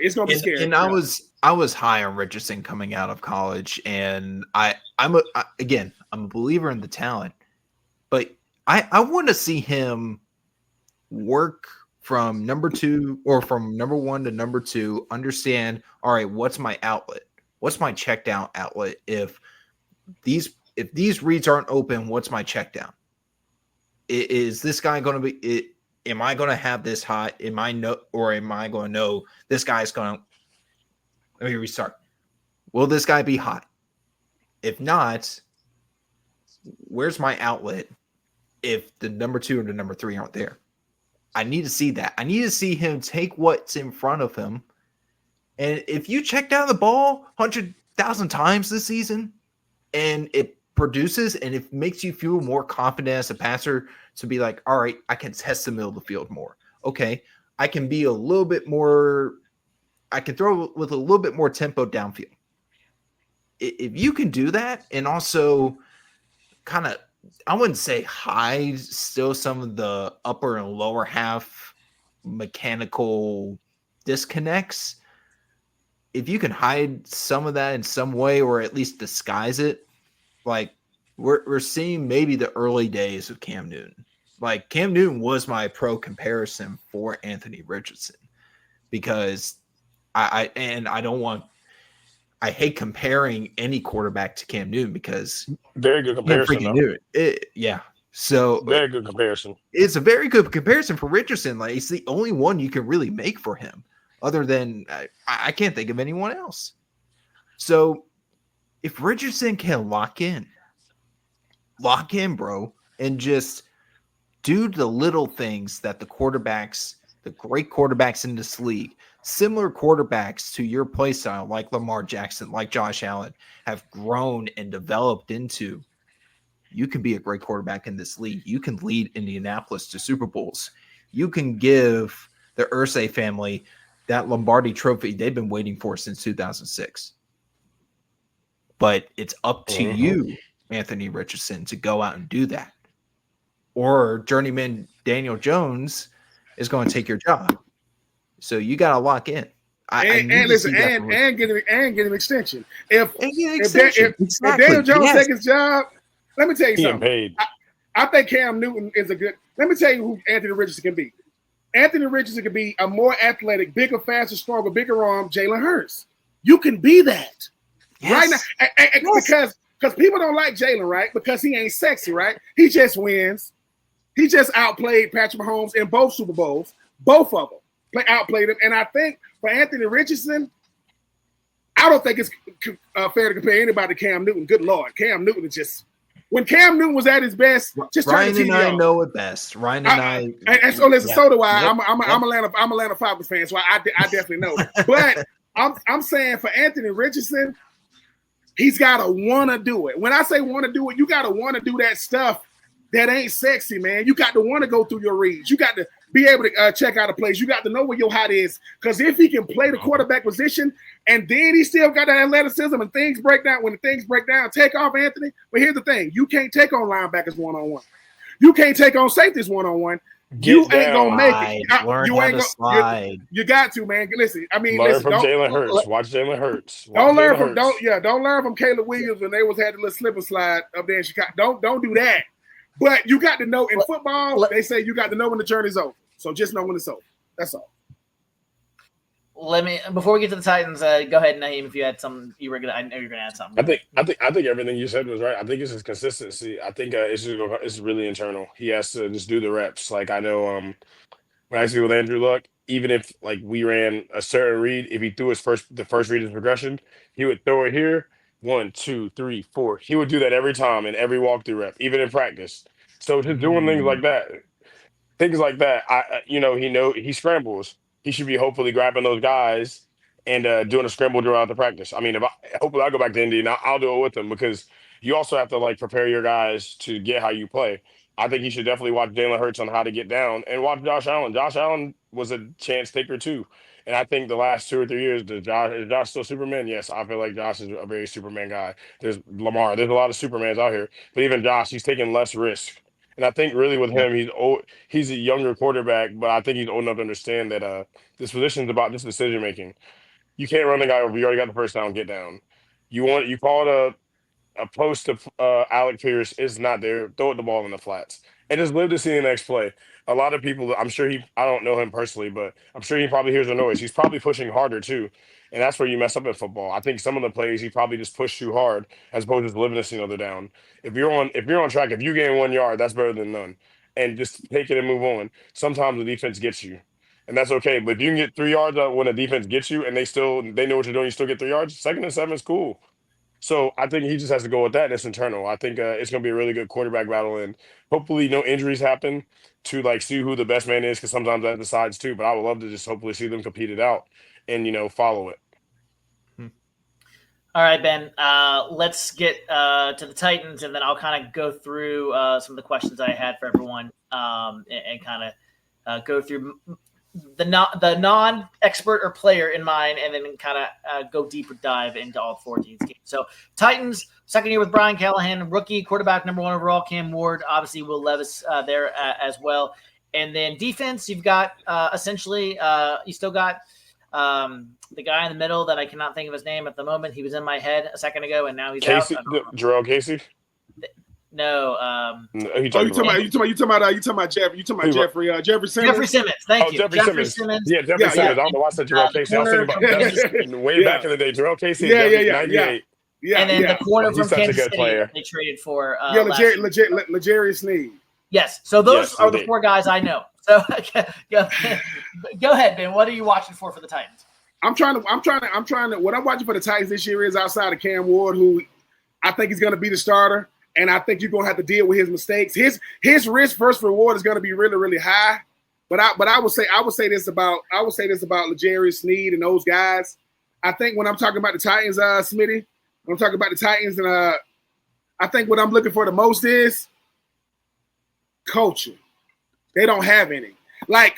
It's going to be scary. And I was high on Richardson coming out of college, and I'm a believer in the talent, but I want to see him work from number two or from number one to number two. Understand, all right, what's my outlet? What's my check down outlet? If these reads aren't open, what's my check down? Is this guy going to be? Am I going to have this hot? Am I going to know this guy's going to? Let me restart. Will this guy be hot? If not, where's my outlet? If the number two and the number three aren't there, I need to see that. I need to see him take what's in front of him. And if you check down the ball 100,000 times this season, and it produces and it makes you feel more confident as a passer to be like, all right, I can test the middle of the field more. Okay, I can be a little bit more, I can throw with a little bit more tempo downfield. If you can do that and also kind of, I wouldn't say hide still some of the upper and lower half mechanical disconnects, if you can hide some of that in some way or at least disguise it, like we're seeing maybe the early days of Cam Newton. Like Cam Newton was my pro comparison for Anthony Richardson because I hate comparing any quarterback to Cam Newton because very good comparison. So very good comparison. It's a very good comparison for Richardson. Like it's the only one you can really make for him. Other than I can't think of anyone else. So if Richardson can lock in, bro, and just do the little things that the great quarterbacks in this league, similar quarterbacks to your play style, like Lamar Jackson, like Josh Allen, have grown and developed into, you can be a great quarterback in this league. You can lead Indianapolis to Super Bowls. You can give the Irsay family that Lombardi trophy they've been waiting for since 2006. But it's up to you, Anthony Richardson, to go out and do that. Or journeyman Daniel Jones is going to take your job. So you got to lock in. And get an extension. If Daniel Jones take his job, let me tell you something. I think Cam Newton is a good. Let me tell you who Anthony Richardson can be. Anthony Richardson can be a more athletic, bigger, faster, stronger, bigger arm Jalen Hurts. You can be that right now, because people don't like Jalen, right? Because he ain't sexy, right? He just wins. He just outplayed Patrick Mahomes in both Super Bowls, both of them. Outplayed him, and I think for Anthony Richardson, I don't think it's fair to compare anybody to Cam Newton. Good Lord, Cam Newton is just. When Cam Newton was at his best, just Ryan and I know it best. Ryan and and so listen, so do I. Yep. I'm Atlanta Falcons fan, so I definitely know. But I'm saying for Anthony Richardson, he's gotta want to do it. When I say want to do it, you gotta want to do that stuff that ain't sexy, man. You got to want to go through your reads. You got to be able to check out a place. You got to know where your hot is. Because if he can play the quarterback position and then he still got that athleticism and things break down, when the things break down, take off, Anthony. But here's the thing. You can't take on linebackers one-on-one. You can't take on safeties one-on-one. You ain't going to make it. You ain't going you got to, man. Listen, I mean, learn from Jalen Hurts. Watch Jalen Hurts. Don't learn from Caleb Williams when they had the little slip and slide up there in Chicago. Don't do that. But you got to know in football, they say you got to know when the journey's over. So just know when it's over. That's all. Before we get to the Titans, go ahead, Nyheim, if you had something I know you're gonna add something. I think everything you said was right. I think it's his consistency. I think it's really internal. He has to just do the reps. Like I know when I see with Andrew Luck, even if like we ran a certain read, if he threw the first read of progression, he would throw it here. 1, 2, 3, 4. He would do that every time in every walkthrough rep, even in practice. So just doing things like that, he scrambles. He should be hopefully grabbing those guys and doing a scramble drill out the practice. I mean, hopefully I go back to Indy and I'll do it with him because you also have to like prepare your guys to get how you play. I think he should definitely watch Jalen Hurts on how to get down and watch Josh Allen. Josh Allen was a chance taker too. And I think the last 2 or 3 years, is Josh still Superman? Yes, I feel like Josh is a very Superman guy. There's Lamar. There's a lot of Supermans out here. But even Josh, he's taking less risk. And I think really with him, he's a younger quarterback, but I think he's old enough to understand that this position is about just decision making. You can't run the guy over. You already got the first down, get down. You call it a post to Alec Pierce is not there. Throw the ball in the flats and just live to see the next play. A lot of people, I don't know him personally, but I'm sure he probably hears the noise. He's probably pushing harder too. And that's where you mess up in football. I think some of the plays he probably just pushed too hard as opposed to just living to see another down. If you're on track, if you gain 1 yard, that's better than none. And just take it and move on. Sometimes the defense gets you. And that's okay. But if you can get 3 yards when the defense gets you and they know what you're doing, you still get 3 yards, 2nd and 7 is cool. So I think he just has to go with that, and it's internal. I think it's going to be a really good quarterback battle, and hopefully no injuries happen to like see who the best man is, because sometimes that decides too. But I would love to just hopefully see them compete it out and follow it. All right, Ben. Let's get to the Titans, and then I'll kind of go through some of the questions I had for everyone, and kind of go through the non-expert or player in mind, and then kind of go deeper dive into all 14 games. So Titans, second year with Brian Callahan, rookie quarterback, number 1 overall, Cam Ward, obviously Will Levis there as well. And then defense, you've got essentially you still got the guy in the middle that I cannot think of his name at the moment. He was in my head a second ago, and now he's Casey, out. Jarrell Casey. No, No, you talking about Jeffrey Simmons? Jeffrey Simmons. Thank you, Jeffrey Simmons. Yeah, Jeffrey Simmons. I don't know why I said Jarrell Casey. I was thinking about way back in the day. Jarrell Casey. Yeah. 98. Yeah, and then the corner from Kansas City player. they traded for. L'Jarius Sneed. Yes, so those are the 4 guys I know. So go ahead, Ben. What are you watching for the Titans? I'm trying to. What I'm watching for the Titans this year is outside of Cam Ward, who I think is going to be the starter, and I think you're going to have to deal with his mistakes. His risk versus reward is going to be really, really high. But I would say this about L'Jarius Sneed and those guys. I think when I'm talking about the Titans, Smitty, when I'm talking about the Titans, and I think what I'm looking for the most is culture. They don't have any. Like,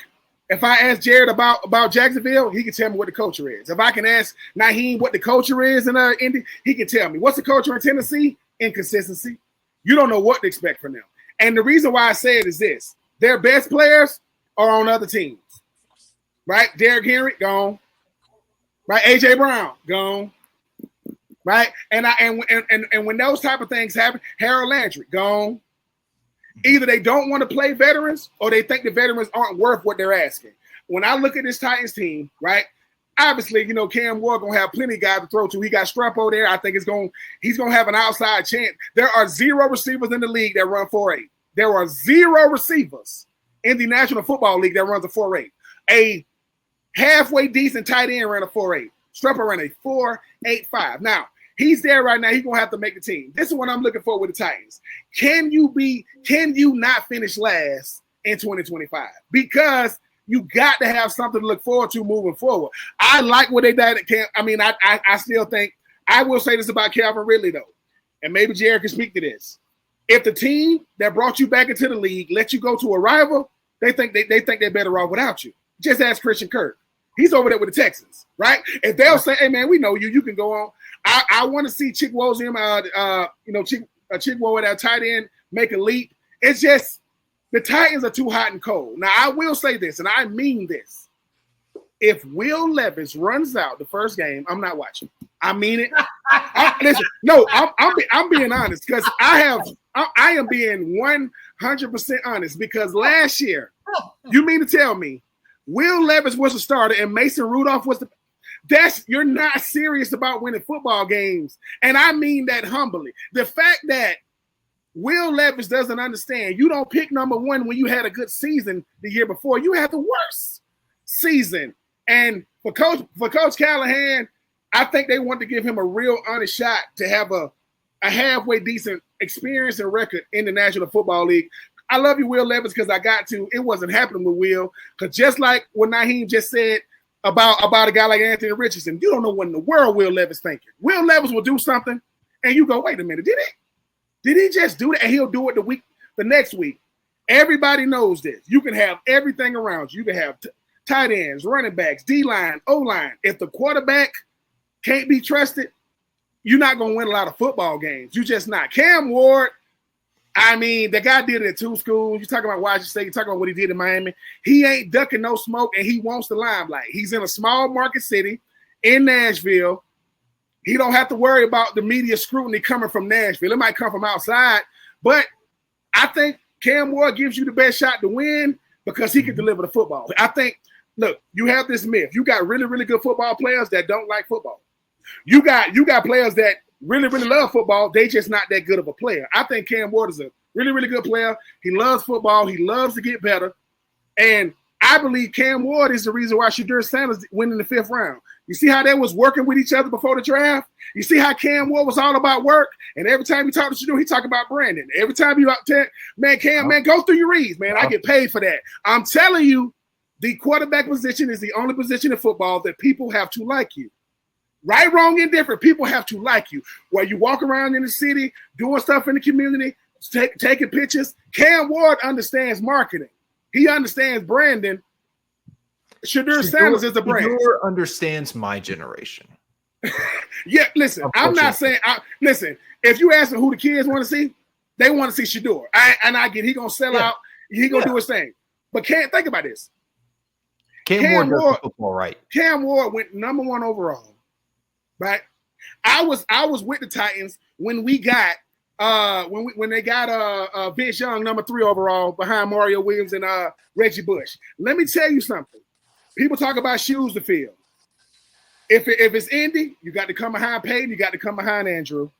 if I ask Jared about Jacksonville, he can tell me what the culture is. If I can ask Nyheim what the culture is in Indy, he can tell me. What's the culture in Tennessee? Inconsistency. You don't know what to expect from them. And the reason why I say it is this. Their best players are on other teams. Right? Derrick Henry, gone. Right? A.J. Brown, gone. Right? And when those type of things happen, Harold Landry, gone. Either they don't want to play veterans or they think the veterans aren't worth what they're asking. When I look at this Titans team, right, obviously, Cam Ward going to have plenty of guys to throw to. He got Strupo there. I think he's going to have an outside chance. There are 0 receivers in the league that run 4.8. There are 0 receivers in the National Football League that runs a 4.8. A halfway decent tight end ran a 4.8. Strupo ran a 4.85. Now, he's there right now. He's going to have to make the team. This is what I'm looking for with the Titans. Can you not finish last in 2025? Because you got to have something to look forward to moving forward. I like what they did at camp. I mean, I still think, I will say this about Calvin Ridley, though, and maybe Jared can speak to this. If the team that brought you back into the league let you go to a rival, they think they're better off without you. Just ask Christian Kirk. He's over there with the Texans, right? If they'll say, hey, man, we know you. You can go on. I want to see Chigwo's Chigwo at that tight end make a leap. It's just the Titans are too hot and cold. Now, I will say this, and I mean this. If Will Levis runs out the first game, I'm not watching. I mean it. Listen, no, I'm being honest because I am being 100% honest because last year, you mean to tell me Will Levis was the starter and Mason Rudolph was you're not serious about winning football games. And I mean that humbly. The fact that Will Levis doesn't understand, you don't pick number 1 when you had a good season the year before. You had the worst season. And for Coach Callahan, I think they want to give him a real honest shot to have a halfway decent experience and record in the National Football League. I love you, Will Levis, because I got to. It wasn't happening with Will. Because just like what Nyheim just said, about a guy like Anthony Richardson, you don't know what in the world Will Levis thinking. Will Levis will do something, and you go, wait a minute, did he just do that? And he'll do it the next week. Everybody knows this. You can have everything around you. You can have tight ends, running backs, D-line, O-line. If the quarterback can't be trusted, you're not going to win a lot of football games. You're just not. Cam Ward, I mean, the guy did it at 2 schools. You're talking about Washington State. You're talking about what he did in Miami. He ain't ducking no smoke, and he wants the limelight. He's in a small market city in Nashville. He don't have to worry about the media scrutiny coming from Nashville. It might come from outside, but I think Cam Ward gives you the best shot to win because he can deliver the football. I think, look, you have this myth. You got really, really good football players that don't like football. You got players that really, really love football. They just not that good of a player. I think Cam Ward is a really, really good player. He loves football. He loves to get better. And I believe Cam Ward is the reason why Shadur Sanders went in the 5th round. You see how they was working with each other before the draft? You see how Cam Ward was all about work? And every time he talked to Shadur, he talked about Brandon. Every time you out there, man, Cam, man, go through your reads, man. I get paid for that. I'm telling you, the quarterback position is the only position in football that people have to like you. Right, wrong, indifferent. People have to like you. While you walk around in the city, doing stuff in the community, taking pictures. Cam Ward understands marketing. He understands branding. Shedeur Sanders is the brand. Shedeur understands my generation. Yeah, listen, I'm not saying – listen, if you ask them who the kids want to see, they want to see Shedeur. I get he going to sell out. He going to do his thing. But think about this. Cam Ward football right. Cam Ward went number 1 overall, right? I was with the Titans when we got when they got Vince Young number 3 overall behind Mario Williams and Reggie Bush. Let me tell you something. People talk about shoes to fill. If it's Indy, you got to come behind Peyton. You got to come behind Andrew.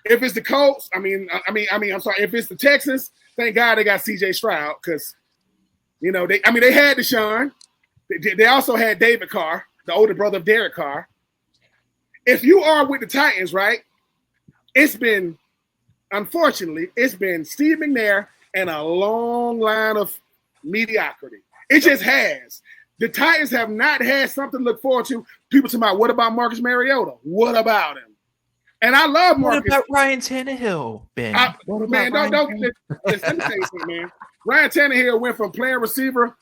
If it's the Colts, I'm sorry. If it's the Texans, thank God they got C.J. Stroud because, they had Deshaun. They also had David Carr, the older brother of Derek Carr. If you are with the Titans, right, unfortunately, it's been Steve McNair and a long line of mediocrity. It just has. The Titans have not had something to look forward to. People talking about, what about Marcus Mariota? What about him? And I love Marcus. What about Ryan Tannehill, Ben? Let me tell you something, man. Ryan Tannehill went from playing receiver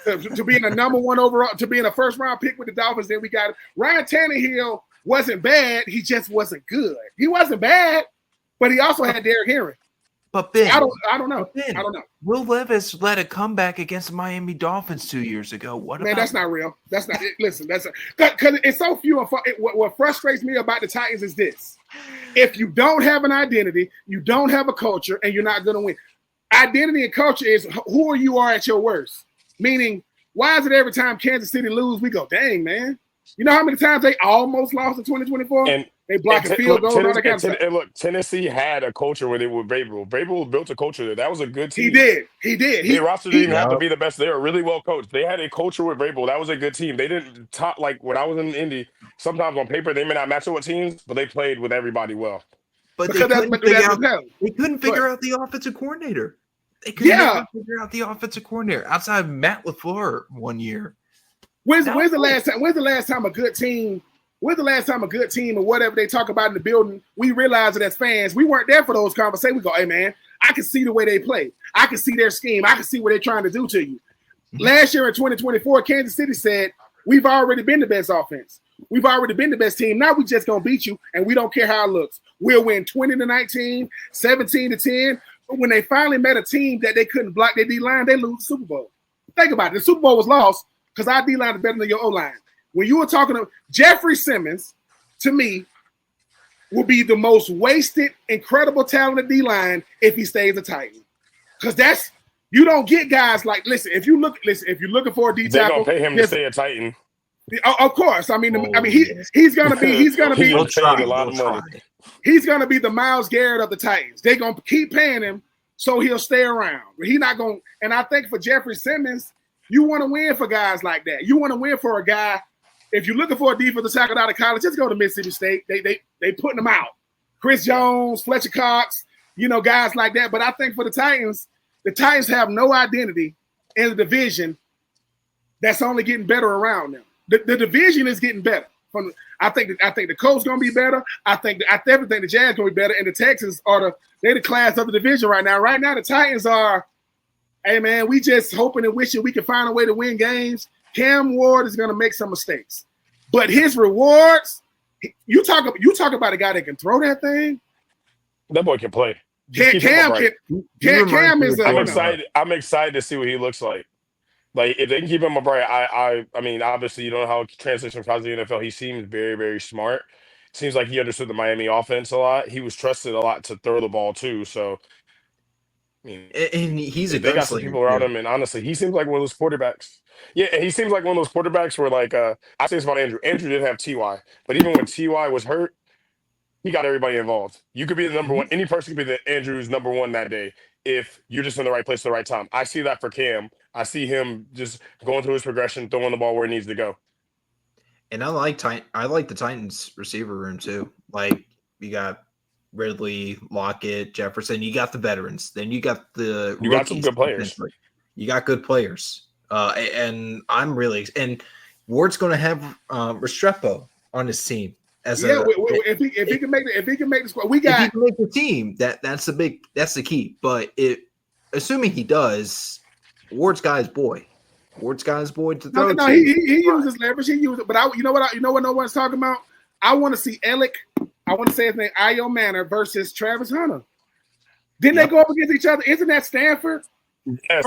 to being a number 1 overall, to being a first-round pick with the Dolphins. Then we got Ryan Tannehill wasn't bad. He just wasn't good. He wasn't bad, but he also had Derrick Henry. But Ben, I don't know. I don't know. Will Levis led a comeback against the Miami Dolphins 2 years ago. That's not real. That's not it. Listen, because it's so few and far. What frustrates me about the Titans is this: if you don't have an identity, you don't have a culture, and you're not going to win. Identity and culture is who you are at your worst. Meaning, why is it every time Kansas City lose, we go, dang, man? You know how many times they almost lost in 2024? And they blocked a field goal. And look, Tennessee had a culture where they were Vrabel. Vrabel built a culture there. That was a good team. He did. Their roster didn't even have to be the best. They were really well coached. They had a culture with Vrabel. That was a good team. They didn't top like when I was in Indy. Sometimes on paper they may not match up with teams, but they played with everybody well. But they couldn't figure out the offensive coordinator. They couldn't figure out the offensive coordinator outside of Matt LaFleur one year. When's the last time a good team? When's the last time a good team or whatever they talk about in the building, we realize it as fans, we weren't there for those conversations. We go, hey, man, I can see the way they play. I can see their scheme. I can see what they're trying to do to you. Last year in 2024, Kansas City said, we've already been the best offense. We've already been the best team. Now we just going to beat you, and we don't care how it looks. We'll win 20-19, 17-10. But when they finally met a team that they couldn't block their D-line, they lose the Super Bowl. Think about it. The Super Bowl was lost because our D-line is better than your O-line. When you were talking to Jeffrey Simmons, to me, will be the most wasted, incredible talented D-line if he stays a Titan. Because you don't get guys like, if you're looking for a D tackle, they're gonna pay him to stay a Titan. Of course. He's gonna be a lot of money. He's gonna be the Myles Garrett of the Titans. They're gonna keep paying him so he'll stay around. But he's not gonna. And I think for Jeffrey Simmons, you want to win for guys like that. You want to win for a guy. If you're looking for a defensive tackle out of college, just go to Mississippi State. They putting them out. Chris Jones, Fletcher Cox, guys like that. But I think for the Titans have no identity in the division that's only getting better around them. The division is getting better. I think the Colts gonna be better. I definitely think the Jags gonna be better, and the Texans they're the class of the division right now. Right now, the Titans are, hey man, we just hoping and wishing we can find a way to win games. Cam Ward is gonna make some mistakes, but his rewards. You talk about a guy that can throw that thing. That boy can play. Cam is. I'm excited to see what he looks like. Like if they can keep him upright, I mean, obviously you don't know how it translates from college to the NFL. He seems very, very smart. Seems like he understood the Miami offense a lot. He was trusted a lot to throw the ball too. So, I mean, and he's they got some people around him, and honestly, he seems like one of those quarterbacks. Yeah, and he seems like one of those quarterbacks where, like, I say this about Andrew. Andrew didn't have Ty, but even when Ty was hurt, he got everybody involved. You could be the number one. Any person could be the Andrew's number one that day if you're just in the right place at the right time. I see that for Cam. I see him just going through his progression, throwing the ball where it needs to go. And I like the Titans receiver room too. Like you got Ridley, Lockett, Jefferson. You got the veterans. Then you got some good players. You got good players. And I'm really – and Ward's going to have Restrepo on his team. If he can make the squad, we got. If he can make the team, that's the key. But assuming he does, Ward's guy's boy. Ward's guy's boy to throw. No, he uses leverage. He uses it. But you know what no one's talking about? I want to see Alec. I want to say his name, Io Manor versus Travis Hunter. Didn't they go up against each other? Isn't that Stanford? Yes.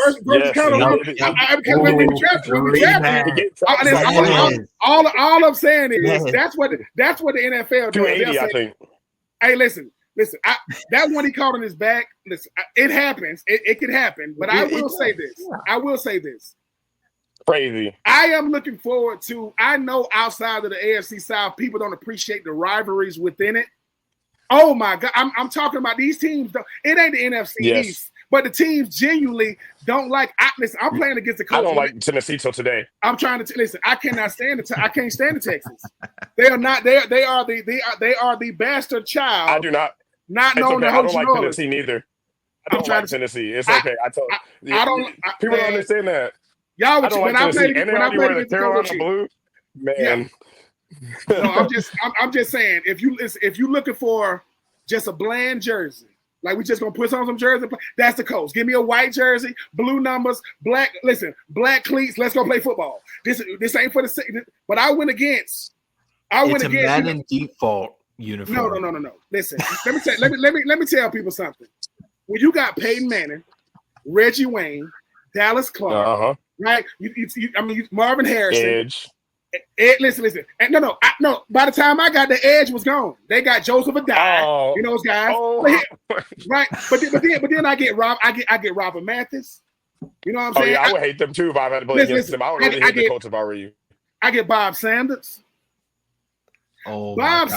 All I'm saying is that's what the NFL does. 280, I think. Hey, listen. That one he caught on his back. Listen, it happens. It can happen. But I will say this. Crazy. I am looking forward to. I know outside of the AFC South, people don't appreciate the rivalries within it. Oh my God, I'm talking about these teams. It ain't the NFC East, but the teams genuinely don't like. Listen, I'm playing against the Colts. I don't like Tennessee till today. I'm trying to listen. I cannot stand it. I can't stand the Texans. They are not. They are the bastard child. I do not. Not it's known okay. to I don't like Tennessee neither. I don't like Tennessee. It's okay. I don't. People don't understand that. Y'all, I don't like Tennessee. And then I wear the Carolina blue. Man. No, I'm just saying. If you looking for just a bland jersey, like we just gonna put on some jersey, that's the Colts. Give me a white jersey, blue numbers, black. Listen, black cleats. Let's go play football. This ain't for the. But I went against. It's a Madden default uniform. No. Listen, let me tell people something. When you got Peyton Manning, Reggie Wayne, Dallas Clark, right? Marvin Harrison. Edge. Listen. And no. By the time I got the Edge was gone. They got Joseph Adai. You know those guys, right? But then I get Robert Mathis. You know what I'm saying? I would hate them too if I had to play against them. I would really hate the Colts if I were you. I get Bob Sanders. Bob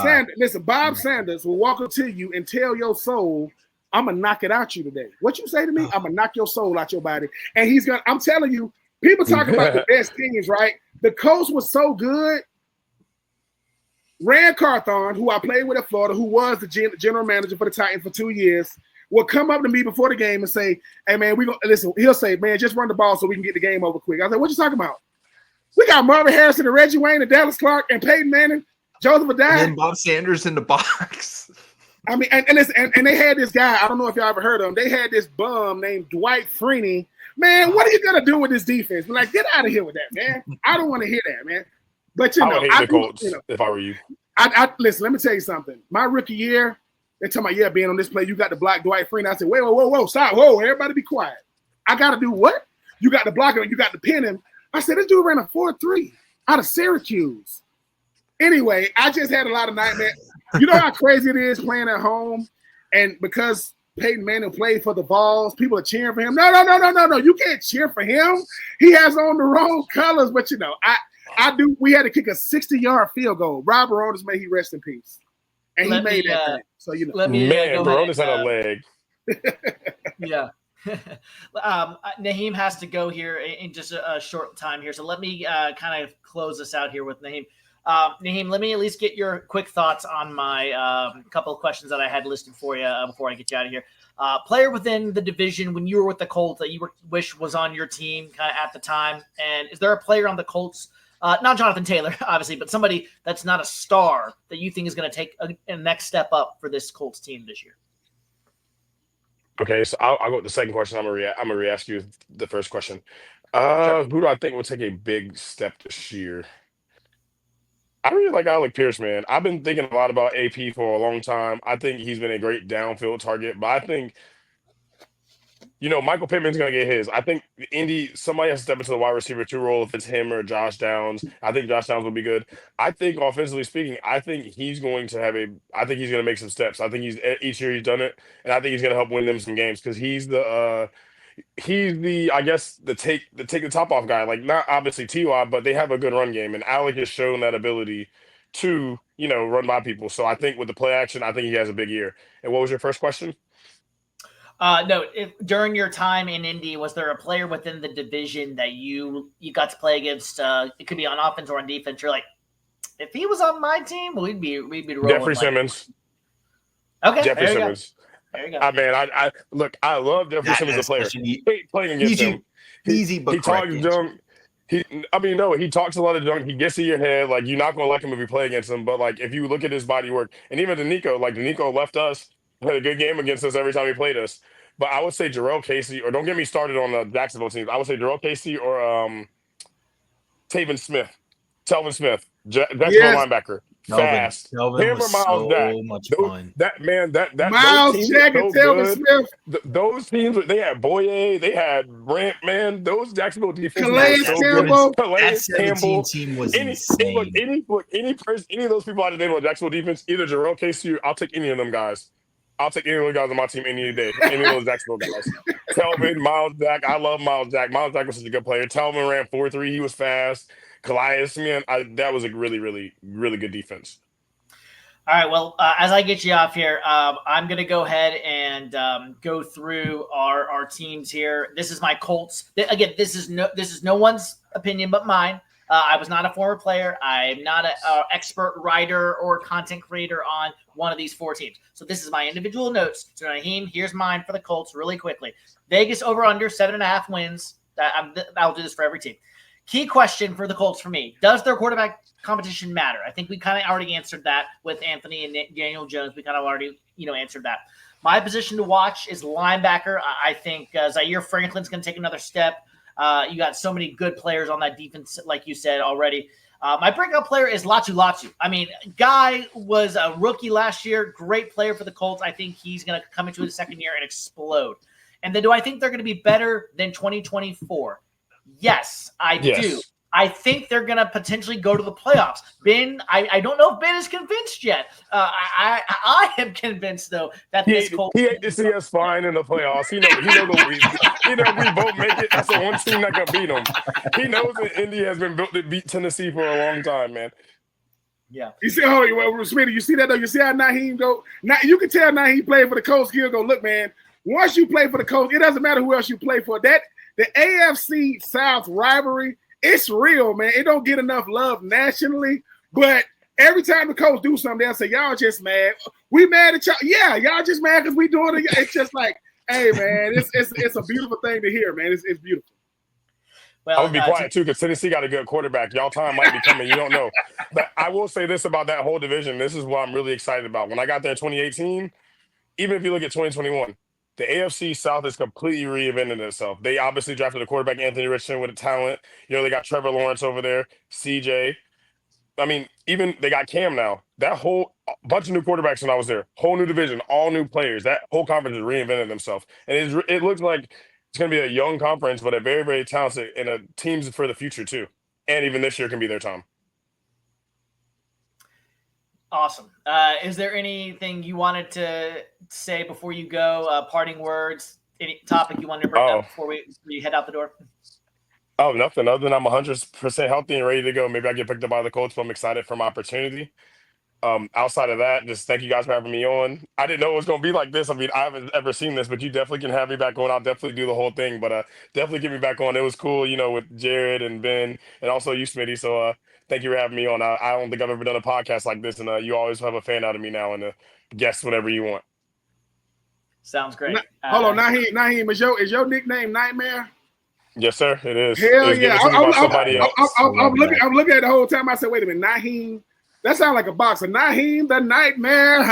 Sanders will walk up to you and tell your soul, I'm gonna knock it out you today. What you say to me? I'm gonna knock your soul out your body. And he's gonna. I'm telling you, people talk about the best teams, right? The Colts was so good. Rand Carthon, who I played with at Florida, who was the general manager for the Titans for 2 years, will come up to me before the game and say, "Hey man, we gonna listen." He'll say, "Man, just run the ball so we can get the game over quick." I was like, "What you talking about? We got Marvin Harrison and Reggie Wayne and Dallas Clark and Peyton Manning, Joseph Adai, and Bob Sanders in the box." I mean, and listen, and they had this guy. I don't know if y'all ever heard of him. They had this bum named Dwight Freeney. Man, what are you gonna do with this defense? I'm like, get out of here with that, man. I don't want to hear that, man. But I would hate the Colts if I were you. I listen. Let me tell you something. My rookie year, they're talking about being on this play. You got to block Dwight Freeney. I said, wait, whoa, stop, whoa, everybody be quiet. I got to do what? You got to block him. You got to pin him. I said, this dude ran a 4.3 out of Syracuse. Anyway, I just had a lot of nightmares. You know how crazy it is playing at home, and because Peyton Manning played for the Vols, people are cheering for him. No. You can't cheer for him. He has on the wrong colors. But I do. We had to kick a 60-yard field goal. Rob Baronis, may he rest in peace, and he made that thing. So Baronis had a leg. Yeah. Nyheim has to go here in just a short time here. So let me kind of close this out here with Nyheim. Nyheim, let me at least get your quick thoughts on my couple of questions that I had listed for you before I get you out of here. Player within the division when you were with the Colts that you wish was on your team kind of at the time, and is there a player on the Colts, not Jonathan Taylor, obviously, but somebody that's not a star that you think is going to take a next step up for this Colts team this year? Okay, so I'll go with the second question. I'm gonna re-ask you the first question. Who do I think will take a big step this year? I really like Alec Pierce, man. I've been thinking a lot about AP for a long time. I think he's been a great downfield target, but I think, Michael Pittman's going to get his. I think somebody has to step into the wide receiver 2 role if it's him or Josh Downs. I think Josh Downs will be good. I think offensively speaking, I think he's going to make some steps. I think each year he's done it, and I think he's going to help win them some games because he's the take the top off guy. Like, not obviously T.Y., but they have a good run game, and Alec has shown that ability to, run by people. So I think with the play action, I think he has a big year. And what was your first question? No, during your time in Indy, was there a player within the division that you got to play against? It could be on offense or on defense. You're like, if he was on my team, we'd be rolling. Jeffrey Simmons. Okay, Jeffrey Simmons. There you go. I love Jeffrey Simmons as a player. Hate playing against him. Easy, but he talks junk. He talks a lot of junk. He gets in your head. Like, you're not going to like him if you play against him. But, like, if you look at his body work, and even Denico left us, had a good game against us every time he played us. But I would say Jarrell Casey, or don't get me started on the Jacksonville teams. I would say Jarrell Casey or Taven Smith, Telvin Smith, Jacksonville Yes. linebacker, Telvin fast. Telvin Him or was Miles Jack. so much Those, fun. that man, that Miles those teams Jack are and so Telvin good. Smith, Those teams, they had Boye, they had Brent, man. Those Jacksonville defenses Calais were so Campbell. good. Calais That 17 Campbell, team was any insane. of those people out of name on Jacksonville defense, either Jarrell Casey, I'll take any of them guys. I'll take any of those guys on my team any day. Any of those Jacksonville guys. Telvin, Miles Jack, I love Miles Jack. Miles Jack was such a good player. Telvin ran 4.3, he was fast. Calais, man, that was a really, really, really good defense. All right. Well, as I get you off here, I'm going to go ahead and go through our teams here. This is my Colts. Again, this is no one's opinion but mine. I was not a former player. I'm not an expert writer or content creator on one of these four teams. So this is my individual notes. So Nyheim, here's mine for the Colts really quickly. Vegas over under 7.5 wins. I'll do this for every team. Key question for the Colts for me: does their quarterback competition matter? I think we kind of already answered that with Anthony and Daniel Jones. We kind of already answered that. My position to watch is linebacker. I think Zaire Franklin's going to take another step. You got so many good players on that defense, like you said already. My breakout player is Latu. I mean, guy was a rookie last year, great player for the Colts. I think he's going to come into his second year and explode. And then do I think they're going to be better than 2024? Yes, I do. I think they're going to potentially go to the playoffs. Ben, I don't know if Ben is convinced yet. I am convinced, though, that this Colts. He hate to see us fine in the playoffs. He know if we both make it, that's the one team that can beat them. He knows that Indy has been built to beat Tennessee for a long time, man. Yeah. You see, Smitty, you see that, though? You see how Nyheim go? Now, you can tell Nyheim played for the Colts. He'll go, look, man, once you play for the Colts, it doesn't matter who else you play for. The AFC South rivalry, it's real, man. It don't get enough love nationally, but every time the Colts do something, they'll say, y'all just mad. We mad at y'all. Yeah, y'all just mad because we doing it. It's just like, hey, man, it's a beautiful thing to hear, man. It's beautiful. Well, I'm going to be quiet, too, because Tennessee got a good quarterback. Y'all time might be coming. You don't know. But I will say this about that whole division. This is what I'm really excited about. When I got there in 2018, even if you look at 2021, the AFC South is completely reinvented itself. They obviously drafted a quarterback, Anthony Richardson, with a talent. They got Trevor Lawrence over there, CJ. I mean, even they got Cam now. That whole bunch of new quarterbacks when I was there, whole new division, all new players. That whole conference has reinvented themselves. And it looks like it's going to be a young conference, but a very, very talented and a teams for the future, too. And even this year can be their time. Awesome. Is there anything you wanted to say before you go? Parting words, any topic you wanted to bring up before we head out the door? Oh, nothing other than I'm 100% healthy and ready to go. Maybe I get picked up by the Colts, but I'm excited for my opportunity. Outside of that, just thank you guys for having me on. I didn't know it was going to be like this. I mean, I haven't ever seen this, but you definitely can have me back on. I'll definitely do the whole thing, but definitely get me back on. It was cool, with Jared and Ben and also you, Smitty. So thank you for having me on. I don't think I've ever done a podcast like this, and you always have a fan out of me now and guest whenever you want. Sounds great. Hold on, Nyheim, is your nickname Nightmare? Yes, sir. It is. Hell yeah. I'm looking at it the whole time. I said, wait a minute, Nyheim. That sounds like a boxer. Nyheim, the Nightmare.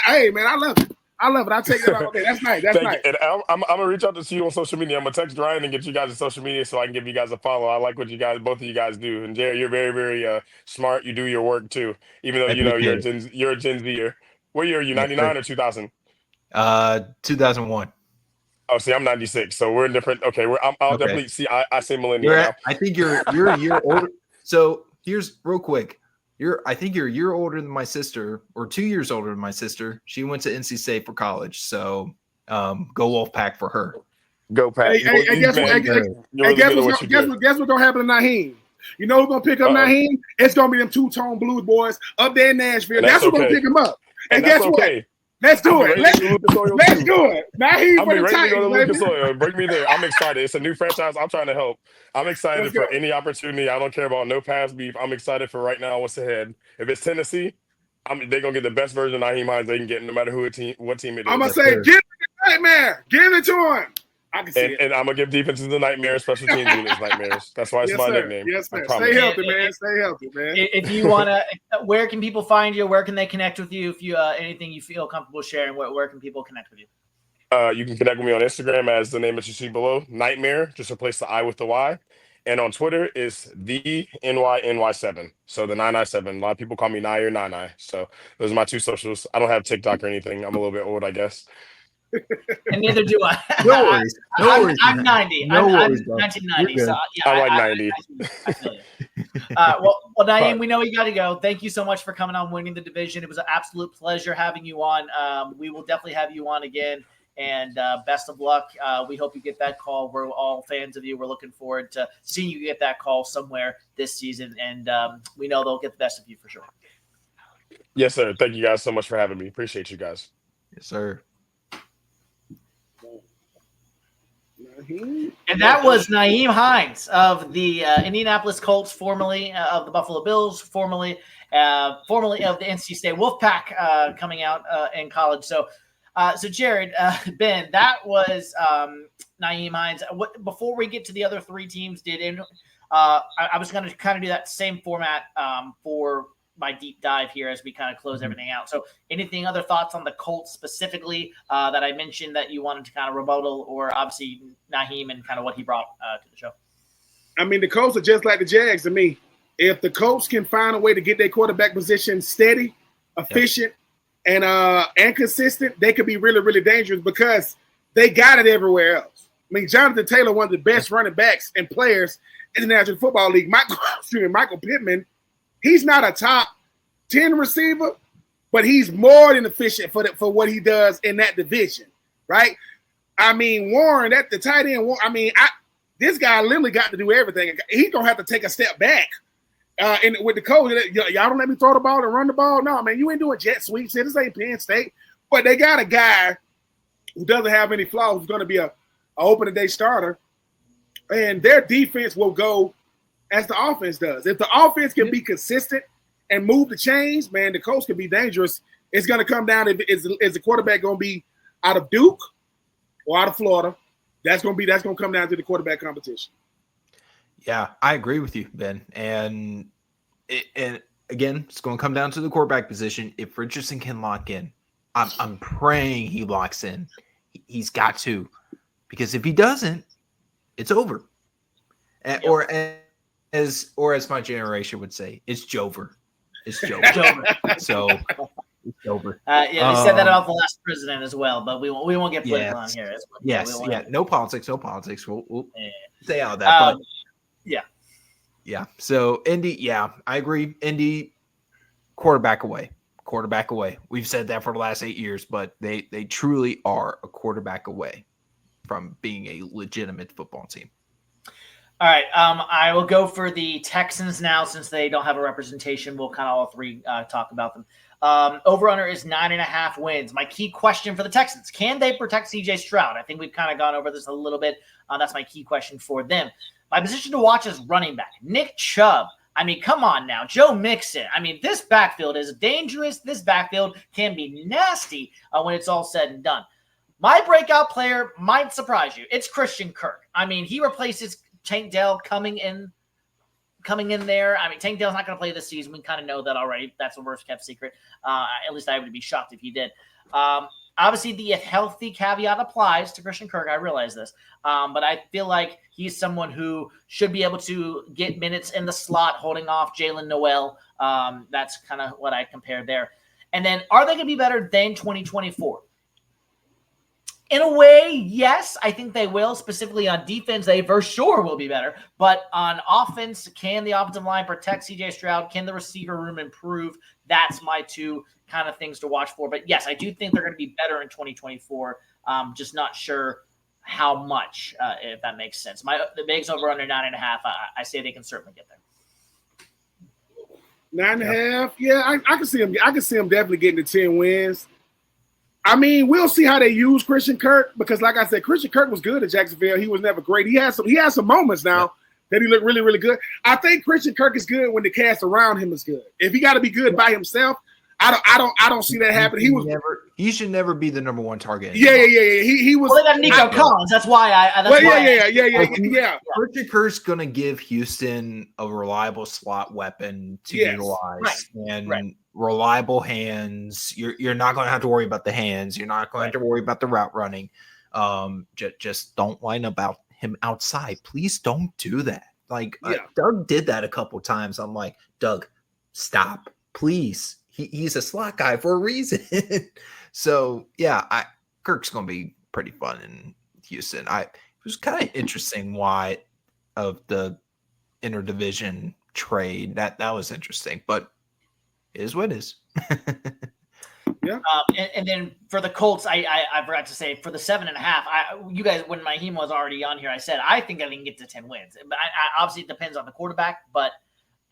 Hey, man, I love it. I'll take that off. Okay, that's nice. That's nice. And I'm going to reach out to you on social media. I'm going to text Ryan and get you guys on social media so I can give you guys a follow. I like what both of you guys do. And Jared, you're very, very smart. You do your work too, even though you're a Gen Zer. What year are you, 99 or 2000? 2001. Oh, see, I'm 96, so we're in different. Okay, I'll definitely see. I say millennial now. I think you're a year older. So here's real quick. I think you're a year older than my sister, or 2 years older than my sister. She went to NC State for college, so go Wolfpack for her. Go Pack. Hey, guess what's gonna happen to Nyheim? You know who's gonna pick up Nyheim? It's gonna be them two-tone blues boys up there in Nashville. That's what's gonna pick him up. And guess what? Let's do it. Let's do it. Nyheim for the Titans, baby. Bring me there. I'm excited. It's a new franchise. I'm trying to help. I'm excited for any opportunity. I don't care about no past beef. I'm excited for right now what's ahead. If it's Tennessee, they're going to get the best version of Nyheim Hines they can get no matter what team it is. I'm going to say, give it to Nightmare. Give it to him. I can see it. And I'm gonna give defenses the nightmares, special teams units nightmares. That's why it's Yes, my sir. nickname. Yes, I sir. promise. Stay healthy, man. Stay healthy, man. If you want to, where can people find you? Where can they connect with you? If you anything you feel comfortable sharing, where can people connect with you? You can connect with me on Instagram as the name that you see below, Nightmare. Just replace the I with the Y. And on Twitter is the NYNY7. So the 997. A lot of people call me Nye or Nine. So those are my two socials. I don't have TikTok or anything. I'm a little bit old, I guess. And neither do I. No worries. No worries. I'm 90. No I'm worries, bro. 1990. You're So good. yeah, I'm like 90. I feel you. Well, Nyheim, we know you got to go. Thank you so much for coming on, winning the division. It was an absolute pleasure having you on. We will definitely have you on again. And best of luck. We hope you get that call. We're all fans of you. We're looking forward to seeing you get that call somewhere this season. And we know they'll get the best of you for sure. Yes, sir. Thank you guys so much for having me. Appreciate you guys. Yes, sir. And that was Nyheim Hines of the Indianapolis Colts, formerly of the Buffalo Bills, formerly of the NC State Wolfpack, coming out in college. So Jared, Ben, that was Nyheim Hines. Before we get to the other three teams, I was going to kind of do that same format for my deep dive here as we kind of close everything out. So anything, other thoughts on the Colts specifically that I mentioned that you wanted to kind of rebuttal, or obviously Nyheim and kind of what he brought to the show? I mean, the Colts are just like the Jags to me. If the Colts can find a way to get their quarterback position steady, efficient, and consistent, they could be really, really dangerous because they got it everywhere else. I mean, Jonathan Taylor, one of the best running backs and players in the National Football League. Michael Pittman, he's not a top 10 receiver, but he's more than efficient for what he does in that division, right? I mean, Warren, the tight end, this guy literally got to do everything. He's going to have to take a step back. And with the coach, y'all don't let me throw the ball and run the ball. No, man, you ain't doing jet sweeps here. This ain't Penn State. But they got a guy who doesn't have any flaws who's going to be a opening day starter. And their defense will go as the offense does. If the offense can be consistent and move the chains, man, the Colts can be dangerous. It's going to come down is the quarterback going to be out of Duke or out of Florida? That's going to come down to the quarterback competition. Yeah, I agree with you, Ben. And again, it's going to come down to the quarterback position. If Richardson can lock in, I'm praying he locks in. He's got to, because if he doesn't, it's over. Or as my generation would say, it's Jover. It's Jover. So it's over. They said that about the last president as well, but we won't get political on here. Yes. No politics. We'll stay out of that. Yeah. So Indy, I agree. Indy, quarterback away. We've said that for the last 8 years, but they truly are a quarterback away from being a legitimate football team. All right. I will go for the Texans now, since they don't have a representation. We'll kind of all three talk about them. Over-under is 9.5 wins. My key question for the Texans: can they protect C.J. Stroud? I think we've kind of gone over this a little bit. That's my key question for them. My position to watch is running back. Nick Chubb. I mean, come on now. Joe Mixon. I mean, this backfield is dangerous. This backfield can be nasty when it's all said and done. My breakout player might surprise you. It's Christian Kirk. I mean, he replaces Tank Dell coming in there. I mean, Tank Dell's not going to play this season. We kind of know that already. That's a worst kept secret. At least I would be shocked if he did. Obviously, the healthy caveat applies to Christian Kirk. I realize this. But I feel like he's someone who should be able to get minutes in the slot, holding off Jalen Noel. That's kind of what I compare there. And then, are they going to be better than 2024? In a way, yes, I think they will. Specifically on defense, they for sure will be better. But on offense, can the offensive line protect C.J. Stroud? Can the receiver room improve? That's my two kind of things to watch for. But yes, I do think they're going to be better in 2024. Just not sure how much, if that makes sense. The bigs over under 9.5. I say they can certainly get there. 9.5. Yeah, I can see them. I can see them definitely getting to 10 wins. I mean, we'll see how they use Christian Kirk, because, like I said, Christian Kirk was good at Jacksonville. He was never great. He has some moments now that he looked really, really good. I think Christian Kirk is good when the cast around him is good. If he got to be good by himself, I don't see that happening. He should never be the number one target. Yeah. He was. Well, they got Nico Collins. That's why Yeah. Kurt's going to give Houston a reliable slot weapon to utilize and reliable hands. You're not going to have to worry about the hands. You're not going to have to worry about the route running. Just don't line about him outside. Please don't do that. Like Doug did that a couple times. I'm like, Doug, stop, please. He's a slot guy for a reason. So Kirk's gonna be pretty fun in Houston. It was kind of interesting why of the interdivision trade that was interesting, but it is what it is. Yeah. And then for the Colts, I forgot to say for the 7.5. You guys, when Nyheim was already on here, I said I think they can get to 10 wins. But obviously it depends on the quarterback, but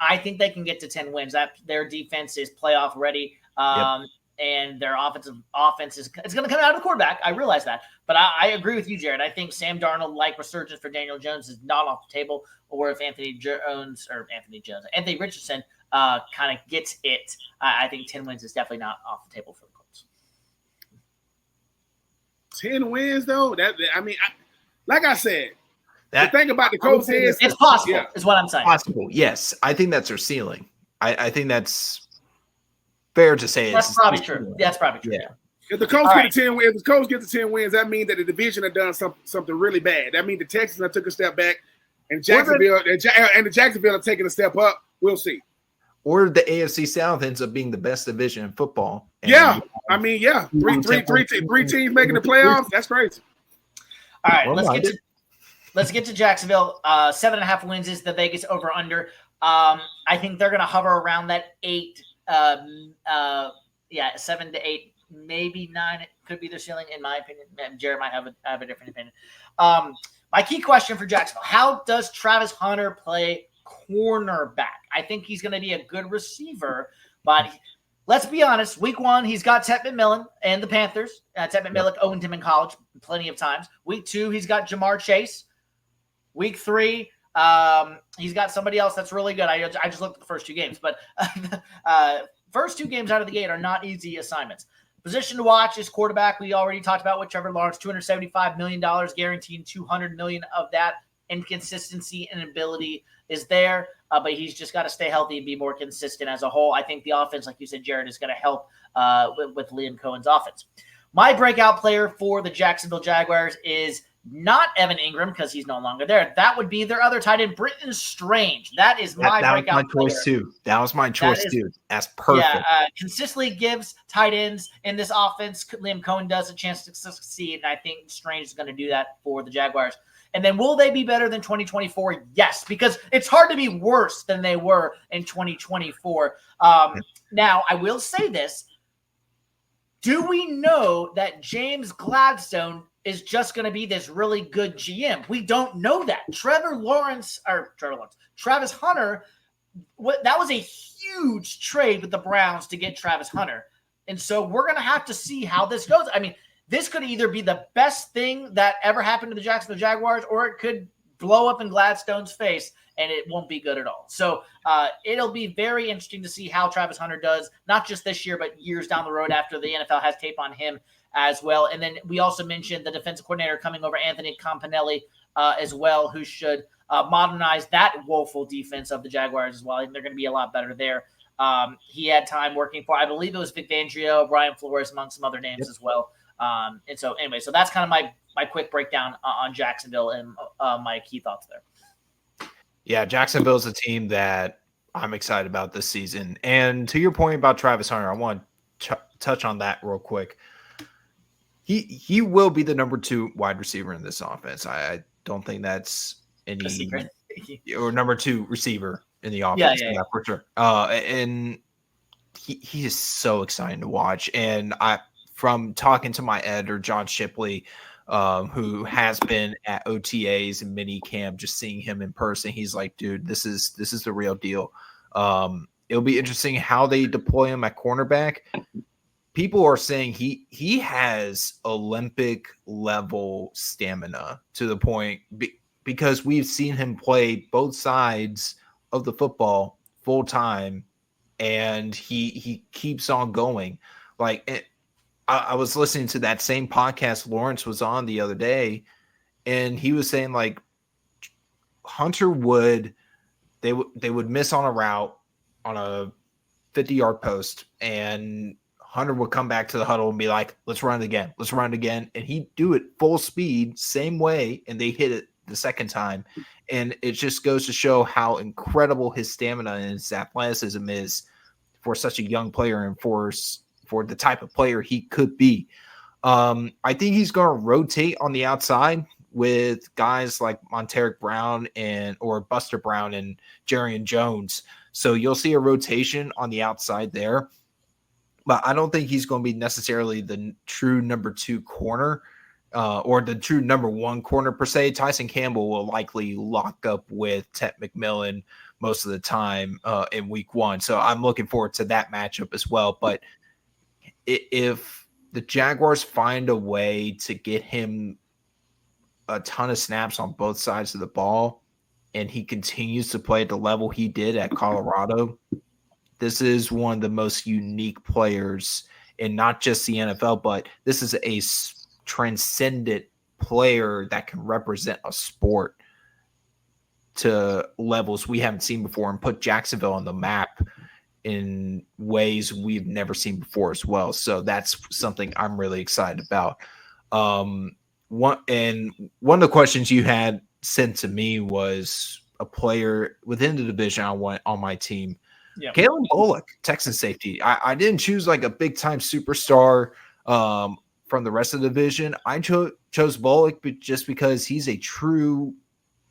I think they can get to 10 wins. That their defense is playoff ready, and their offense is it's going to come out of the quarterback. I realize that, but I agree with you, Jared. I think Sam Darnold, like resurgence for Daniel Jones, is not off the table. Or if Anthony Richardson kind of gets it, I think 10 wins is definitely not off the table for the Colts. 10 wins, though. Like I said. The thing about the Colts is it's possible, is what I'm saying. Possible, yes. I think that's their ceiling. I think that's fair to say. That's probably true. That's probably true. Yeah. If the Colts get to 10 wins, if the Colts get to 10 wins, that means that the division have done something really bad. That means the Texans took a step back, and Jacksonville have taken a step up. We'll see. Or the AFC South ends up being the best division in football. Three teams making the playoffs. That's crazy. All right, let's get to Jacksonville. 7.5 wins is the Vegas over under. I think they're going to hover around that 8. 7 to 8, maybe 9. It could be their ceiling, in my opinion. Jared might have a different opinion. My key question for Jacksonville: how does Travis Hunter play cornerback? I think he's going to be a good receiver, but let's be honest. Week 1, he's got Ted McMillan and the Panthers. Ted McMillan owned him in college plenty of times. Week 2, he's got Jamar Chase. Week 3, he's got somebody else that's really good. I just looked at the first 2 games, but first 2 games out of the gate are not easy assignments. Position to watch is quarterback. We already talked about with Trevor Lawrence, $275 million, guaranteeing $200 million of that. Inconsistency and ability is there, but he's just got to stay healthy and be more consistent as a whole. I think the offense, like you said, Jared, is going to help with Liam Cohen's offense. My breakout player for the Jacksonville Jaguars is not Evan Ingram because he's no longer there. That would be their other tight end, Britton Strange. That is my breakout player. That was my choice too. That's perfect. Yeah, consistently gives tight ends in this offense. Liam Cohen does a chance to succeed, and I think Strange is going to do that for the Jaguars. And then will they be better than 2024? Yes, because it's hard to be worse than they were in 2024. Now, I will say this. Do we know that James Gladstone is just going to be this really good GM? We don't know that. Travis Hunter, that was a huge trade with the Browns to get Travis Hunter. And so we're going to have to see how this goes. I mean, this could either be the best thing that ever happened to the Jacksonville Jaguars, or it could blow up in Gladstone's face and it won't be good at all. So it'll be very interesting to see how Travis Hunter does, not just this year, but years down the road after the NFL has tape on him as well. And then we also mentioned the defensive coordinator coming over, Anthony Campanelli, as well, who should modernize that woeful defense of the Jaguars as well. And they're going to be a lot better there. He had time working for, I believe it was Vic Fangio, Brian Flores, among some other names as well. And so anyway, so that's kind of my quick breakdown on Jacksonville and my key thoughts there. Yeah, Jacksonville's a team that I'm excited about this season. And to your point about Travis Hunter, I want to touch on that real quick. He will be the number 2 wide receiver in this offense. I don't think that's any secret. Or number 2 receiver in the offense. Yeah, for sure. And he is so exciting to watch. And from talking to my editor, John Shipley, who has been at OTAs and mini camp, just seeing him in person, he's like, dude, this is the real deal. It'll be interesting how they deploy him at cornerback. People are saying he has Olympic level stamina to the point because we've seen him play both sides of the football full time, and he keeps on going. I was listening to that same podcast Lawrence was on the other day, and he was saying like Hunter would they would miss on a route on a 50-yard post, and Hunter would come back to the huddle and be like, let's run it again. Let's run it again. And he'd do it full speed, same way, and they hit it the second time. And it just goes to show how incredible his stamina and his athleticism is for such a young player and for the type of player he could be. I think he's going to rotate on the outside with guys like Monteric Brown or Buster Brown and Jarian Jones. So you'll see a rotation on the outside there. But I don't think he's going to be necessarily the true number 2 corner or the true number 1 corner per se. Tyson Campbell will likely lock up with Ted McMillan most of the time in week 1. So I'm looking forward to that matchup as well. But if the Jaguars find a way to get him a ton of snaps on both sides of the ball and he continues to play at the level he did at Colorado, this is one of the most unique players in not just the NFL, but this is a transcendent player that can represent a sport to levels we haven't seen before and put Jacksonville on the map in ways we've never seen before as well. So that's something I'm really excited about. One of the questions you had sent to me was a player within the division I want on my team. Yeah. Kalen Bullock, Texas safety. I didn't choose like a big time superstar from the rest of the division. I chose Bullock just because he's a true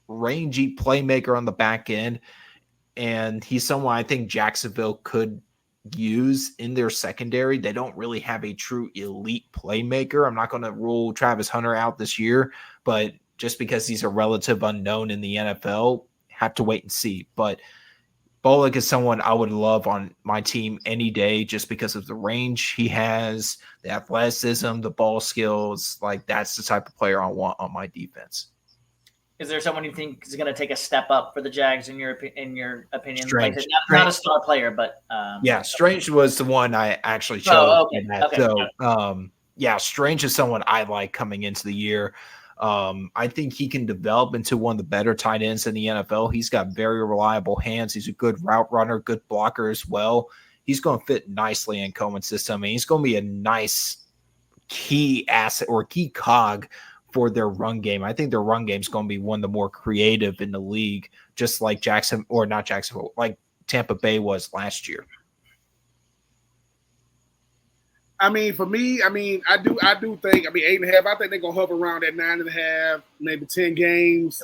rangy playmaker on the back end, and he's someone I think Jacksonville could use in their secondary. They don't really have a true elite playmaker. I'm not going to rule Travis Hunter out this year, but just because he's a relative unknown in the NFL, have to wait and see. But Bullock is someone I would love on my team any day just because of the range he has, the athleticism, the ball skills. Like, that's the type of player I want on my defense. Is there someone you think is going to take a step up for the Jags in your opinion? Strange. Like, not a star player, but yeah, Strange was the one I actually chose. Oh, okay. Okay. So, yeah, Strange is someone I like coming into the year. I think he can develop into one of the better tight ends in the NFL. He's got very reliable hands. He's a good route runner, good blocker as well. He's going to fit nicely in Cohen's system, and he's going to be a nice key asset or key cog for their run game. I think their run game is going to be one of the more creative in the league, just like like Tampa Bay was last year. I mean, for me, I do think, 8.5. I think they're gonna hover around at 9.5, maybe 10 games,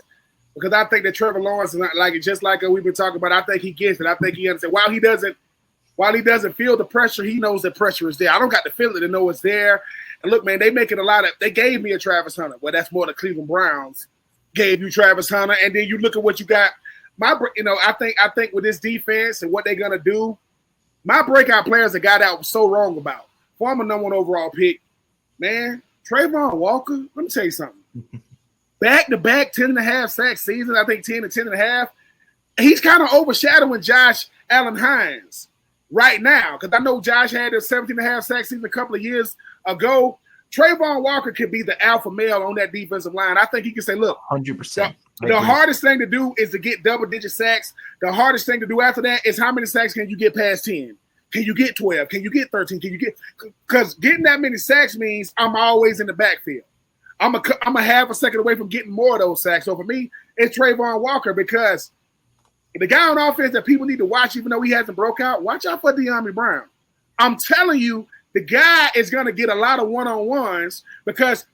because I think that Trevor Lawrence is not like it. Just like we've been talking about, I think he gets it. I think he understands. While he doesn't feel the pressure, he knows that pressure is there. I don't got to feel it to know it's there. And look, man, they gave me a Travis Hunter. Well, that's more the Cleveland Browns gave you Travis Hunter, and then you look at what you got. I think with this defense and what they're gonna do, my breakout players a guy that I was so wrong about. Former number 1 overall pick, man, Trayvon Walker, let me tell you something. Back-to-back 10.5 sack seasons, I think 10 and 10.5. He's kind of overshadowing Josh Allen Hines right now, because I know Josh had a 17.5 sack season a couple of years ago. Trayvon Walker could be the alpha male on that defensive line. I think he can say, look, 100%. The hardest thing to do is to get double-digit sacks. The hardest thing to do after that is how many sacks can you get past 10? Can you get 12? Can you get 13? Because getting that many sacks means I'm always in the backfield. I'm a half a second away from getting more of those sacks. So for me, it's Trayvon Walker, because the guy on offense that people need to watch, even though he hasn't broke out, watch out for De'Ami Brown. I'm telling you, the guy is going to get a lot of one-on-ones, because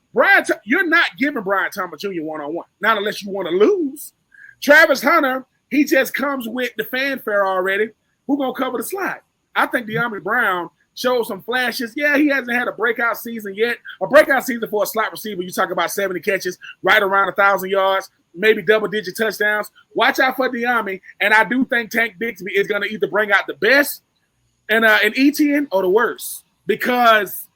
you're not giving Brian Thomas Jr. one-on-one, not unless you want to lose. Travis Hunter, he just comes with the fanfare already. Who's going to cover the slot? I think De'Ami Brown showed some flashes. Yeah, he hasn't had a breakout season yet. A breakout season for a slot receiver, you talk about 70 catches, right around 1,000 yards, maybe double-digit touchdowns. Watch out for De'Ami, and I do think Tank Bigsby is going to either bring out the best in Etienne or the worst, because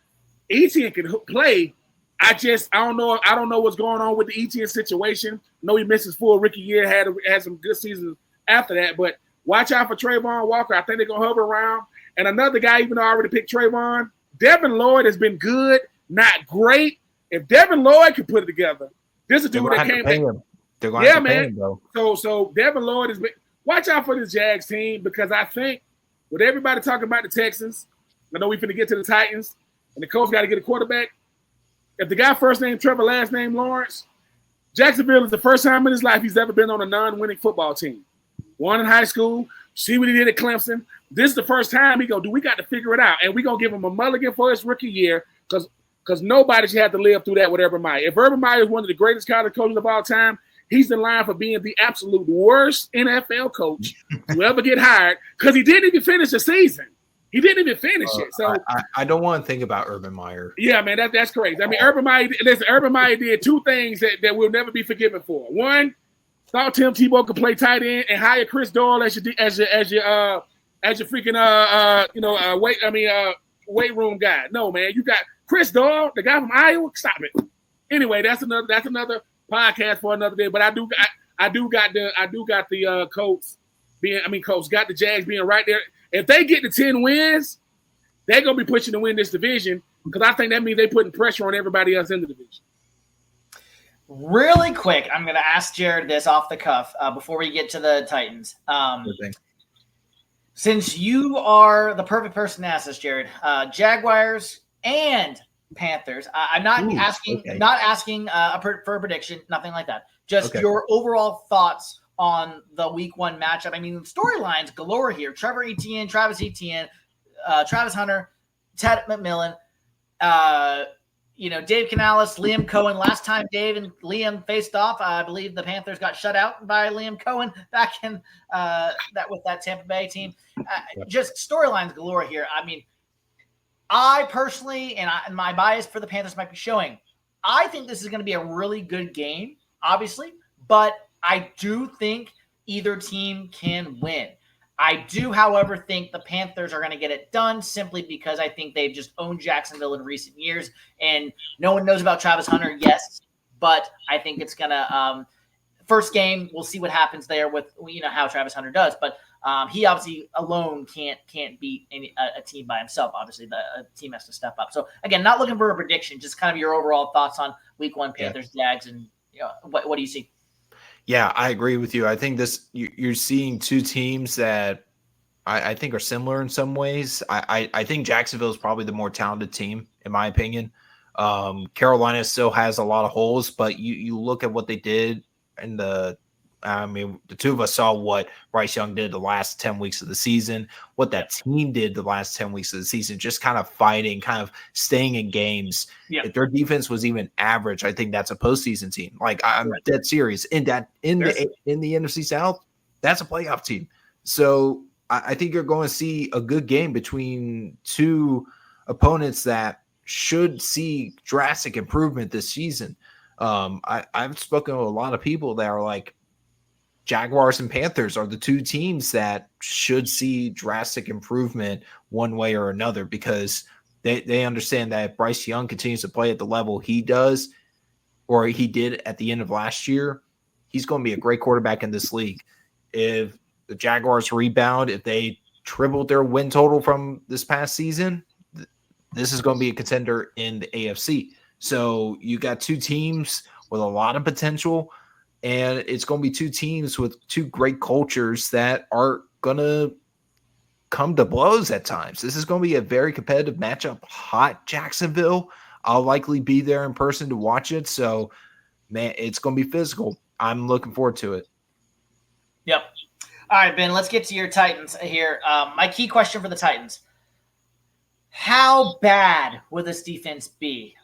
Etienne can play. I don't know what's going on with the Etienne situation. I know he missed his full rookie year, had some good seasons after that, but watch out for Trayvon Walker. I think they're going to hover around. And another guy, even though I already picked Trayvon, Devin Lloyd has been good, not great. If Devin Lloyd can put it together, this is a dude that came back. They're going to pay him, though. So Devin Lloyd has been – watch out for this Jags team because I think with everybody talking about the Texans, I know we finna get to the Titans, and the Colts got to get a quarterback. If the guy first name Trevor, last name Lawrence, Jacksonville is the first time in his life he's ever been on a non-winning football team. Won in high school, see what he did at Clemson. This is the first time he go, we got to figure it out. And we're going to give him a mulligan for his rookie year because nobody should have to live through that with Urban Meyer. If Urban Meyer is one of the greatest college coaches of all time, he's in line for being the absolute worst NFL coach to ever get hired because he didn't even finish the season. He didn't even finish it. So I don't want to think about Urban Meyer. Yeah, man, that's crazy. I mean, Urban Meyer did two things that we'll never be forgiven for. One, thought Tim Tebow could play tight end and hire Chris Doyle as your freaking weight room guy. No, man, you got Chris Doyle, the guy from Iowa. Stop it. Anyway, that's another podcast for another day. But I do got the Colts got the Jags being right there. If they get to 10 wins, they're gonna be pushing to win this division because I think that means they're putting pressure on everybody else in the division. Really quick, I'm gonna ask Jared this off the cuff before we get to the Titans. Since you are the perfect person to ask this, Jared, Jaguars and Panthers. I'm not asking for a prediction, nothing like that. Just your overall thoughts on the week one matchup. I mean, storylines galore here. Trevor Etienne, Travis Etienne, Travis Hunter, Ted McMillan, Dave Canales, Liam Cohen. Last time Dave and Liam faced off, I believe the Panthers got shut out by Liam Cohen back in that Tampa Bay team. Just storylines galore here. I mean, I personally, and my bias for the Panthers might be showing, I think this is going to be a really good game, obviously, but I do think either team can win. I do, however, think the Panthers are going to get it done simply because I think they've just owned Jacksonville in recent years, and no one knows about Travis Hunter, yes, but I think it's going to first game, we'll see what happens there with how Travis Hunter does, but he obviously alone can't beat a team by himself. Obviously, a team has to step up. So, again, not looking for a prediction, just kind of your overall thoughts on week one Panthers, Jags, and what do you see? Yeah, I agree with you. I think you're seeing two teams that I think are similar in some ways. I think Jacksonville is probably the more talented team, in my opinion. Carolina still has a lot of holes, but you look at what they did in the two of us saw what Bryce Young did the last 10 weeks of the season, what that team did the last 10 weeks of the season, just kind of fighting, kind of staying in games. Yeah. If their defense was even average, I think that's a postseason team. Like I'm dead serious. In the NFC South, that's a playoff team. So I think you're going to see a good game between two opponents that should see drastic improvement this season. I've spoken to a lot of people that are like, Jaguars and Panthers are the two teams that should see drastic improvement one way or another because they understand that if Bryce Young continues to play at the level he does or he did at the end of last year, he's going to be a great quarterback in this league. If the Jaguars rebound, if they tripled their win total from this past season, this is going to be a contender in the AFC. So you got two teams with a lot of potential. And it's going to be two teams with two great cultures that are going to come to blows at times. This is going to be a very competitive matchup. Hot Jacksonville. I'll likely be there in person to watch it. So, man, it's going to be physical. I'm looking forward to it. Yep. All right, Ben, let's get to your Titans here. My key question for the Titans. How bad will this defense be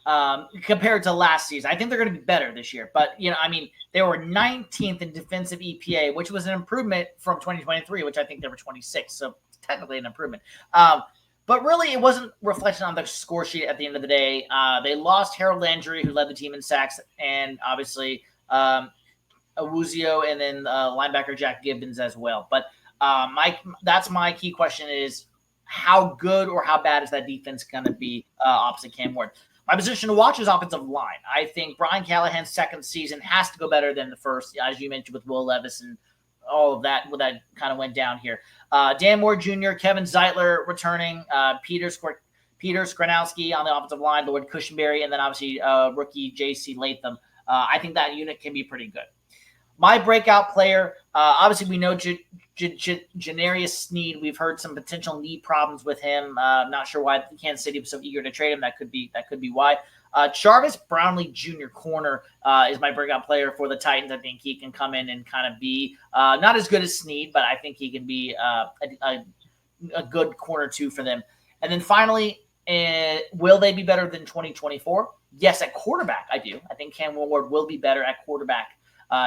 compared to last season? I think they're going to be better this year. But, they were 19th in defensive EPA, which was an improvement from 2023, which I think they were 26th. So technically an improvement. But really, it wasn't reflected on the score sheet at the end of the day. They lost Harold Landry, who led the team in sacks, and obviously Awuzio and then linebacker Jack Gibbons as well. But that's my key question is, how good or how bad is that defense going to be opposite Cam Ward? My position to watch is offensive line. I think Brian Callahan's second season has to go better than the first, as you mentioned with Will Levis and all of that, what that kind of went down here. Dan Moore Jr., Kevin Zeitler returning, Peter Peter Skronowski on the offensive line, Lloyd Cushenberry, and then obviously rookie J.C. Latham. I think that unit can be pretty good. My breakout player, obviously we know Janarius Sneed. We've heard some potential knee problems with him. Not sure why Kansas City was so eager to trade him. That could be why. Jarvis Brownlee Jr. corner is my breakout player for the Titans. I think he can come in and kind of be not as good as Sneed, but I think he can be a good corner too for them. And then finally, will they be better than 2024? Yes, at quarterback, I do. I think Cam Ward will be better at quarterback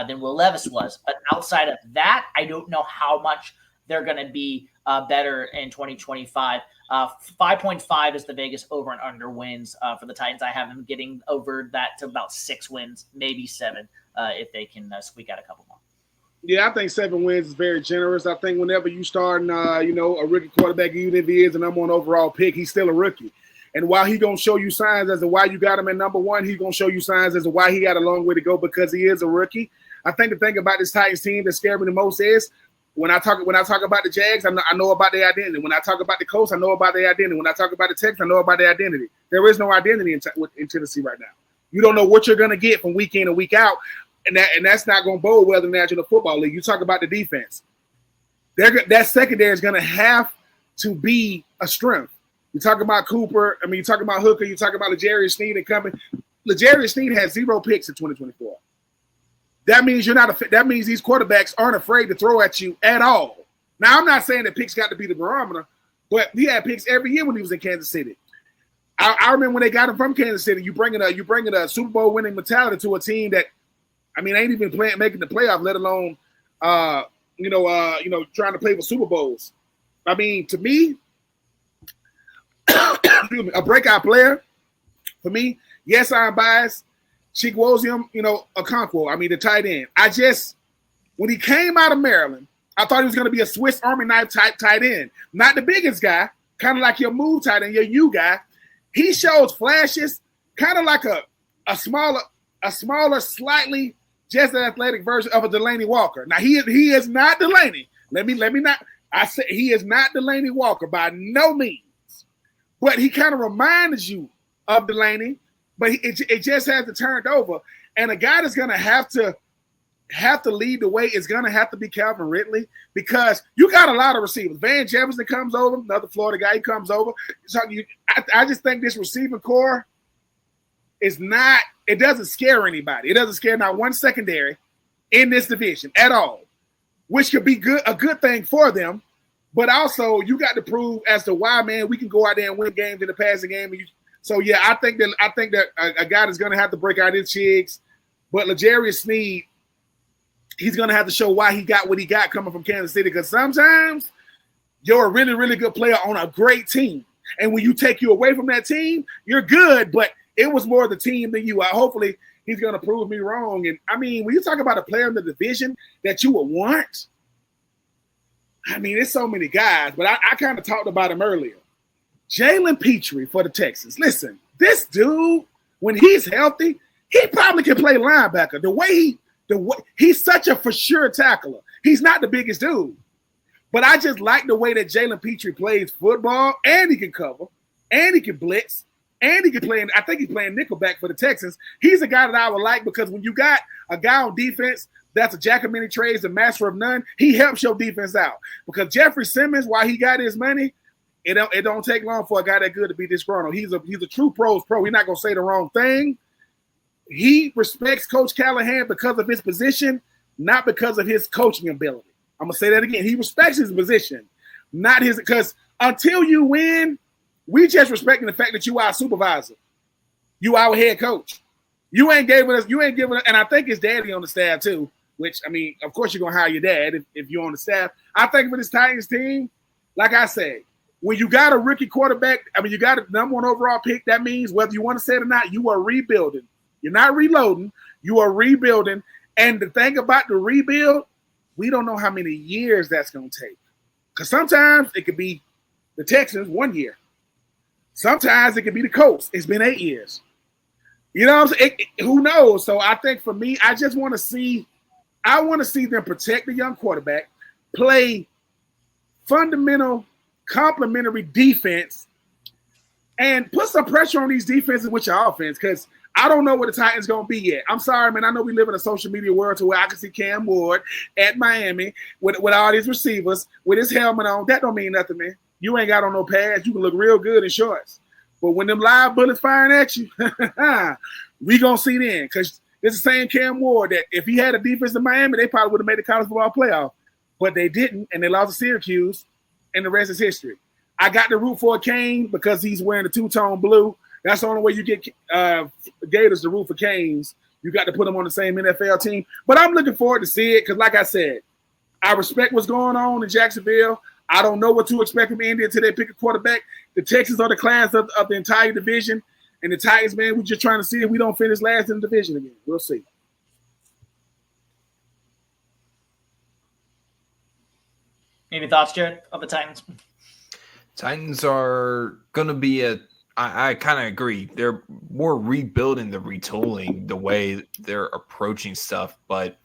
than Will Levis was. But outside of that, I don't know how much they're going to be better in 2025. 5.5 is the Vegas over and under wins for the Titans. I have them getting over that to about 6 wins, maybe 7, if they can squeak out a couple more. Yeah, I think 7 wins is very generous. I think whenever you start, a rookie quarterback, even if he is a number 1 overall pick, he's still a rookie. And while he's going to show you signs as to why you got him at number 1, he's going to show you signs as to why he got a long way to go because he is a rookie. I think the thing about this Titans team that scares me the most is when I talk about the Jags, I know about their identity. When I talk about the Colts, I know about their identity. When I talk about the Texans, I know about their identity. There is no identity in Tennessee right now. You don't know what you're going to get from week in and week out, and that's not going to bode well in the National Football League. You talk about the defense. That secondary is going to have to be a strength. You talk about Cooper. You talk about Hooker. You talk about L'Jarius Sneed and coming. L'Jarius Sneed has 0 picks in 2024. That means that means these quarterbacks aren't afraid to throw at you at all. Now, I'm not saying that picks got to be the barometer, but he had picks every year when he was in Kansas City. I remember when they got him from Kansas City. You bringing a Super Bowl winning mentality to a team that, ain't even making the playoff, let alone trying to play for Super Bowls. To me, a breakout player for me. Yes, I'm biased. Chigwozium, Okonkwo, the tight end. When he came out of Maryland, I thought he was going to be a Swiss Army knife type tight end. Not the biggest guy, kind of like your move tight end, your U guy. He shows flashes, kind of like a smaller, slightly just an athletic version of a Delaney Walker. Now, he is not Delaney. Let me not. I say he is not Delaney Walker by no means. But he kind of reminds you of Delaney, but it just hasn't turned over. And a guy that's going to have to lead the way is going to have to be Calvin Ridley because you got a lot of receivers. Van Jefferson comes over, another Florida guy, he comes over. So I just think this receiving core is not – it doesn't scare anybody. It doesn't scare not one secondary in this division at all, which could be a good thing for them. But also, you got to prove as to why, man, we can go out there and win games in the passing game. I think that a guy that's going to have to break out his chigs. But L'Jarius Sneed, he's going to have to show why he got what he got coming from Kansas City. Because sometimes you're a really, really good player on a great team. And when you take you away from that team, you're good. But it was more the team than you. Hopefully, he's going to prove me wrong. And, when you talk about a player in the division that you would want, there's so many guys, but I kind of talked about him earlier. Jalen Petrie for the Texans. Listen, this dude, when he's healthy, he probably can play linebacker. The way he's such a for sure tackler. He's not the biggest dude, but I just like the way that Jalen Petrie plays football, and he can cover, and he can blitz, and he can play. I think he's playing nickelback for the Texans. He's a guy that I would like because when you got a guy on defense that's a jack of many trades, a master of none, he helps your defense out. Because Jeffrey Simmons, while he got his money, it don't take long for a guy that good to be disgruntled. He's a true pro's pro. He's not going to say the wrong thing. He respects Coach Callahan because of his position, not because of his coaching ability. I'm going to say that again. He respects his position, not his – because until you win, we just respecting the fact that you are a supervisor. You our head coach. You ain't giving us, and I think his daddy on the staff too. Which, of course you're going to hire your dad if you're on the staff. I think for this Titans team, like I said, when you got a rookie quarterback, you got a number 1 overall pick, that means whether you want to say it or not, you are rebuilding. You're not reloading. You are rebuilding. And the thing about the rebuild, we don't know how many years that's going to take. Because sometimes it could be the Texans 1 year. Sometimes it could be the Colts. It's been 8 years. You know what I'm saying? Who knows? So I think for me, I just want to see – I want to see them protect the young quarterback, play fundamental, complementary defense, and put some pressure on these defenses with your offense, because I don't know what the Titans going to be yet. I'm sorry, man. I know we live in a social media world to where I can see Cam Ward at Miami with all these receivers with his helmet on. That don't mean nothing, man. You ain't got on no pads. You can look real good in shorts. But when them live bullets firing at you, we going to see then, because it's the same Cam Ward that if he had a defense in Miami, they probably would have made the college football playoff. But they didn't, and they lost to Syracuse, and the rest is history. I got to root for Kane because he's wearing the two-tone blue. That's the only way you get Gators to root for Canes. You got to put them on the same NFL team. But I'm looking forward to see it because, like I said, I respect what's going on in Jacksonville. I don't know what to expect from Indy until they pick a quarterback. The Texans are the class of the entire division. And the Titans, man, we're just trying to see if we don't finish last in the division again. We'll see. Any thoughts, Jared, of the Titans? Titans are going to be I kind of agree. They're more rebuilding the retooling, the way they're approaching stuff. But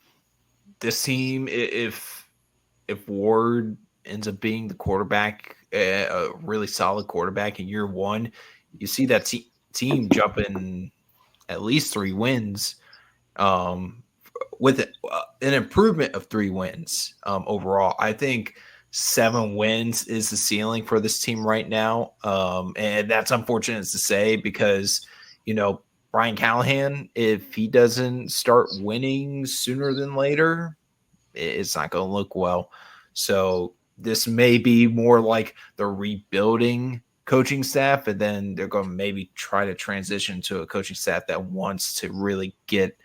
this team, if Ward ends up being the quarterback, a really solid quarterback in year one, you see that team jumping at least 3 wins with an improvement of 3 wins overall. I think 7 wins is the ceiling for this team right now. And that's unfortunate to say because, Brian Callahan, if he doesn't start winning sooner than later, it's not going to look well. So this may be more like the rebuilding coaching staff, and then they're going to maybe try to transition to a coaching staff that wants to really get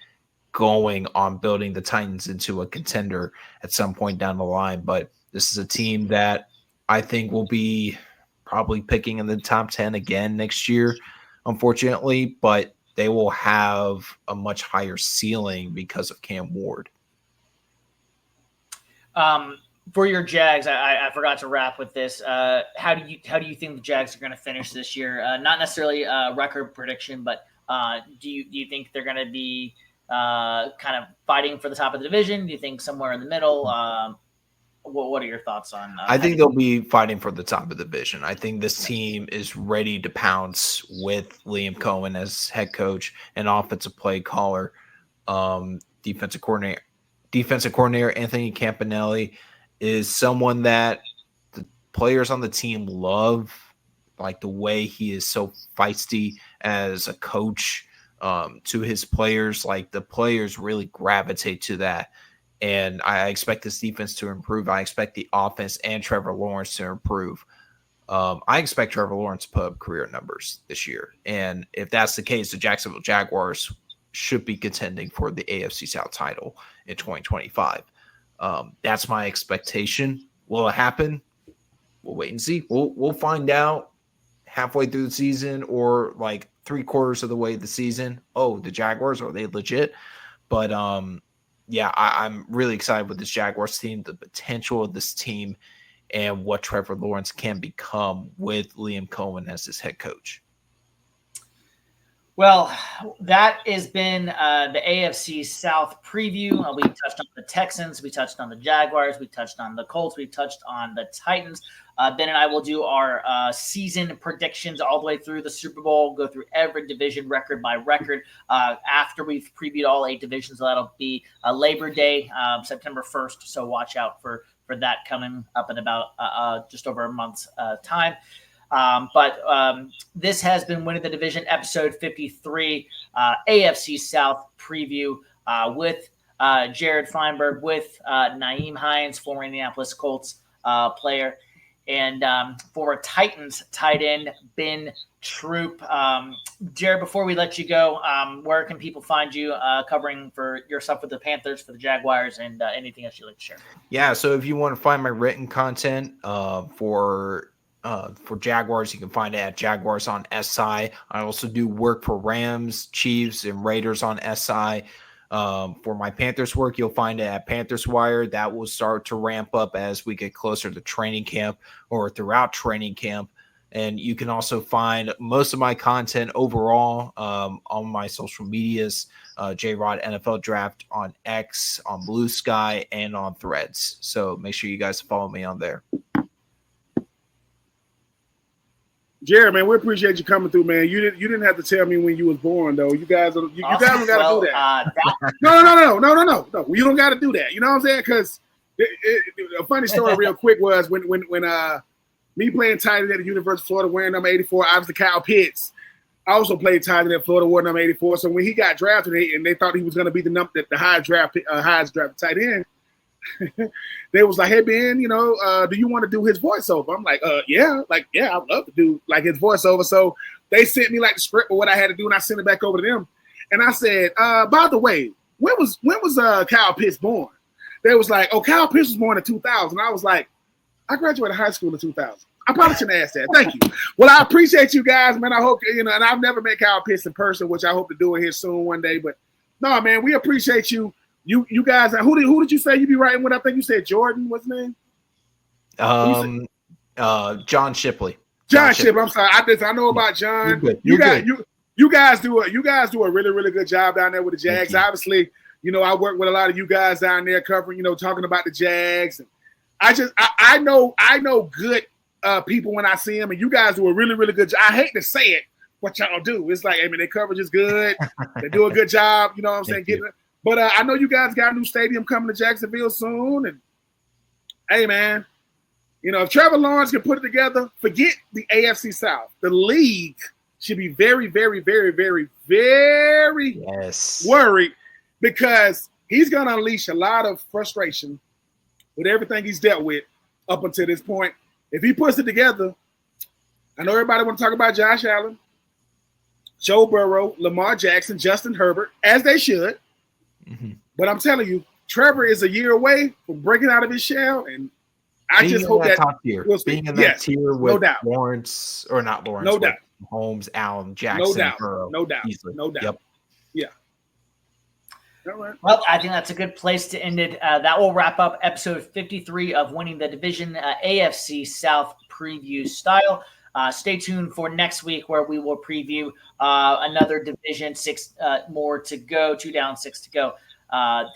going on building the Titans into a contender at some point down the line. But this is a team that I think will be probably picking in the top 10 again next year, unfortunately, but they will have a much higher ceiling because of Cam Ward. For your Jags, I forgot to wrap with this. How do you think the Jags are going to finish this year? Not necessarily a record prediction, but do you think they're going to be kind of fighting for the top of the division? Do you think somewhere in the middle? What are your thoughts on? I think they'll be fighting for the top of the division. I think this team is ready to pounce with Liam Cohen as head coach and offensive play caller, defensive coordinator Anthony Campanelli is someone that the players on the team love, like the way he is so feisty as a coach to his players. Like the players really gravitate to that. And I expect this defense to improve. I expect the offense and Trevor Lawrence to improve. I expect Trevor Lawrence to put up career numbers this year. And if that's the case, the Jacksonville Jaguars should be contending for the AFC South title in 2025. That's my expectation. Will it happen? We'll wait and see. We'll find out halfway through the season or like 3/4 of the way of the season. Oh, the Jaguars, are they legit? But yeah, I'm really excited with this Jaguars team, the potential of this team, and what Trevor Lawrence can become with Liam Cohen as his head coach. Well, that has been the AFC South preview. We touched on the Texans. We touched on the Jaguars. We touched on the Colts. We touched on the Titans. Ben and I will do our season predictions all the way through the Super Bowl, go through every division record by record after we've previewed all 8 divisions. So that'll be Labor Day, September 1st. So watch out for that coming up in about just over a month's time. But this has been Winning the Division, episode 53, AFC South preview with Jared Feinberg, with Nyheim Hines, former Indianapolis Colts player, and former Titans tight end Ben Troupe. Jared, before we let you go, where can people find you covering for your stuff with the Panthers, for the Jaguars, and anything else you'd like to share? Yeah, so if you want to find my written content for Jaguars, you can find it at JaguarsOnSI. I also do work for Rams, Chiefs, and Raiders on SI. For my Panthers work, you'll find it at Panthers Wire. That will start to ramp up as we get closer to training camp or throughout training camp. And you can also find most of my content overall on my social medias, J-Rod NFL Draft on X, on Blue Sky, and on Threads. So make sure you guys follow me on there. Jared, man, we appreciate you coming through, man. You didn't have to tell me when you was born, though. You guys don't got to do that. No. You don't got to do that. You know what I'm saying? Because a funny story, real quick, was when me playing tight end at the University of Florida, wearing number 84, obviously Kyle Pitts. I also played tight end at Florida, wearing number 84. So when he got drafted, and they thought he was going to be the highest drafted tight end. They was like, hey Ben, do you want to do his voiceover? I'm like, yeah, I'd love to do like his voiceover. So they sent me like the script of what I had to do, and I sent it back over to them. And I said, by the way, when was Kyle Pitts born? They was like, oh, Kyle Pitts was born in 2000. I was like, I graduated high school in 2000. I probably shouldn't ask that. Thank you. Well, I appreciate you guys, man. I hope and I've never met Kyle Pitts in person, which I hope to do it here soon one day. But no, man, we appreciate you. You guys, who did you say you be writing with? I think you said Jordan. What's his name? John Shipley. John Shipley. I'm sorry. I know about John. You guys do a really, really good job down there with the Jags. Obviously, I work with a lot of you guys down there covering, talking about the Jags. And I know good people when I see them, and you guys do a really, really good job. I hate to say it, what y'all do. It's like, their coverage is good. They do a good job. You know what I'm saying? But I know you guys got a new stadium coming to Jacksonville soon. And, hey, man, if Trevor Lawrence can put it together, forget the AFC South. The league should be very, very, very, very, very worried because he's going to unleash a lot of frustration with everything he's dealt with up until this point. If he puts it together, I know everybody want to talk about Josh Allen, Joe Burrow, Lamar Jackson, Justin Herbert, as they should. Mm-hmm. But I'm telling you, Trevor is a year away from breaking out of his shell, and I just hope that top tier, being in that tier with Lawrence or not Lawrence, no doubt, Holmes, Allen, Jackson, Burrow, no doubt. Yep. Yeah. All right. Well, I think that's a good place to end it. That will wrap up episode 53 of Winning the Division, AFC South preview style. Stay tuned for next week where we will preview another division, 6 more to go, 2 down, 6 to go.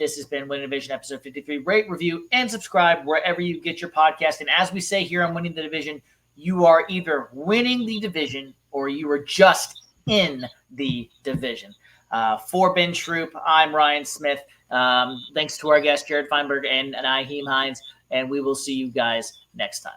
This has been Winning the Division episode 53. Rate, review, and subscribe wherever you get your podcast. And as we say here on Winning the Division, you are either winning the division or you are just in the division. For Ben Troupe, I'm Ryan Smith. Thanks to our guest, Jared Feinberg and Nyheim Hines. And we will see you guys next time.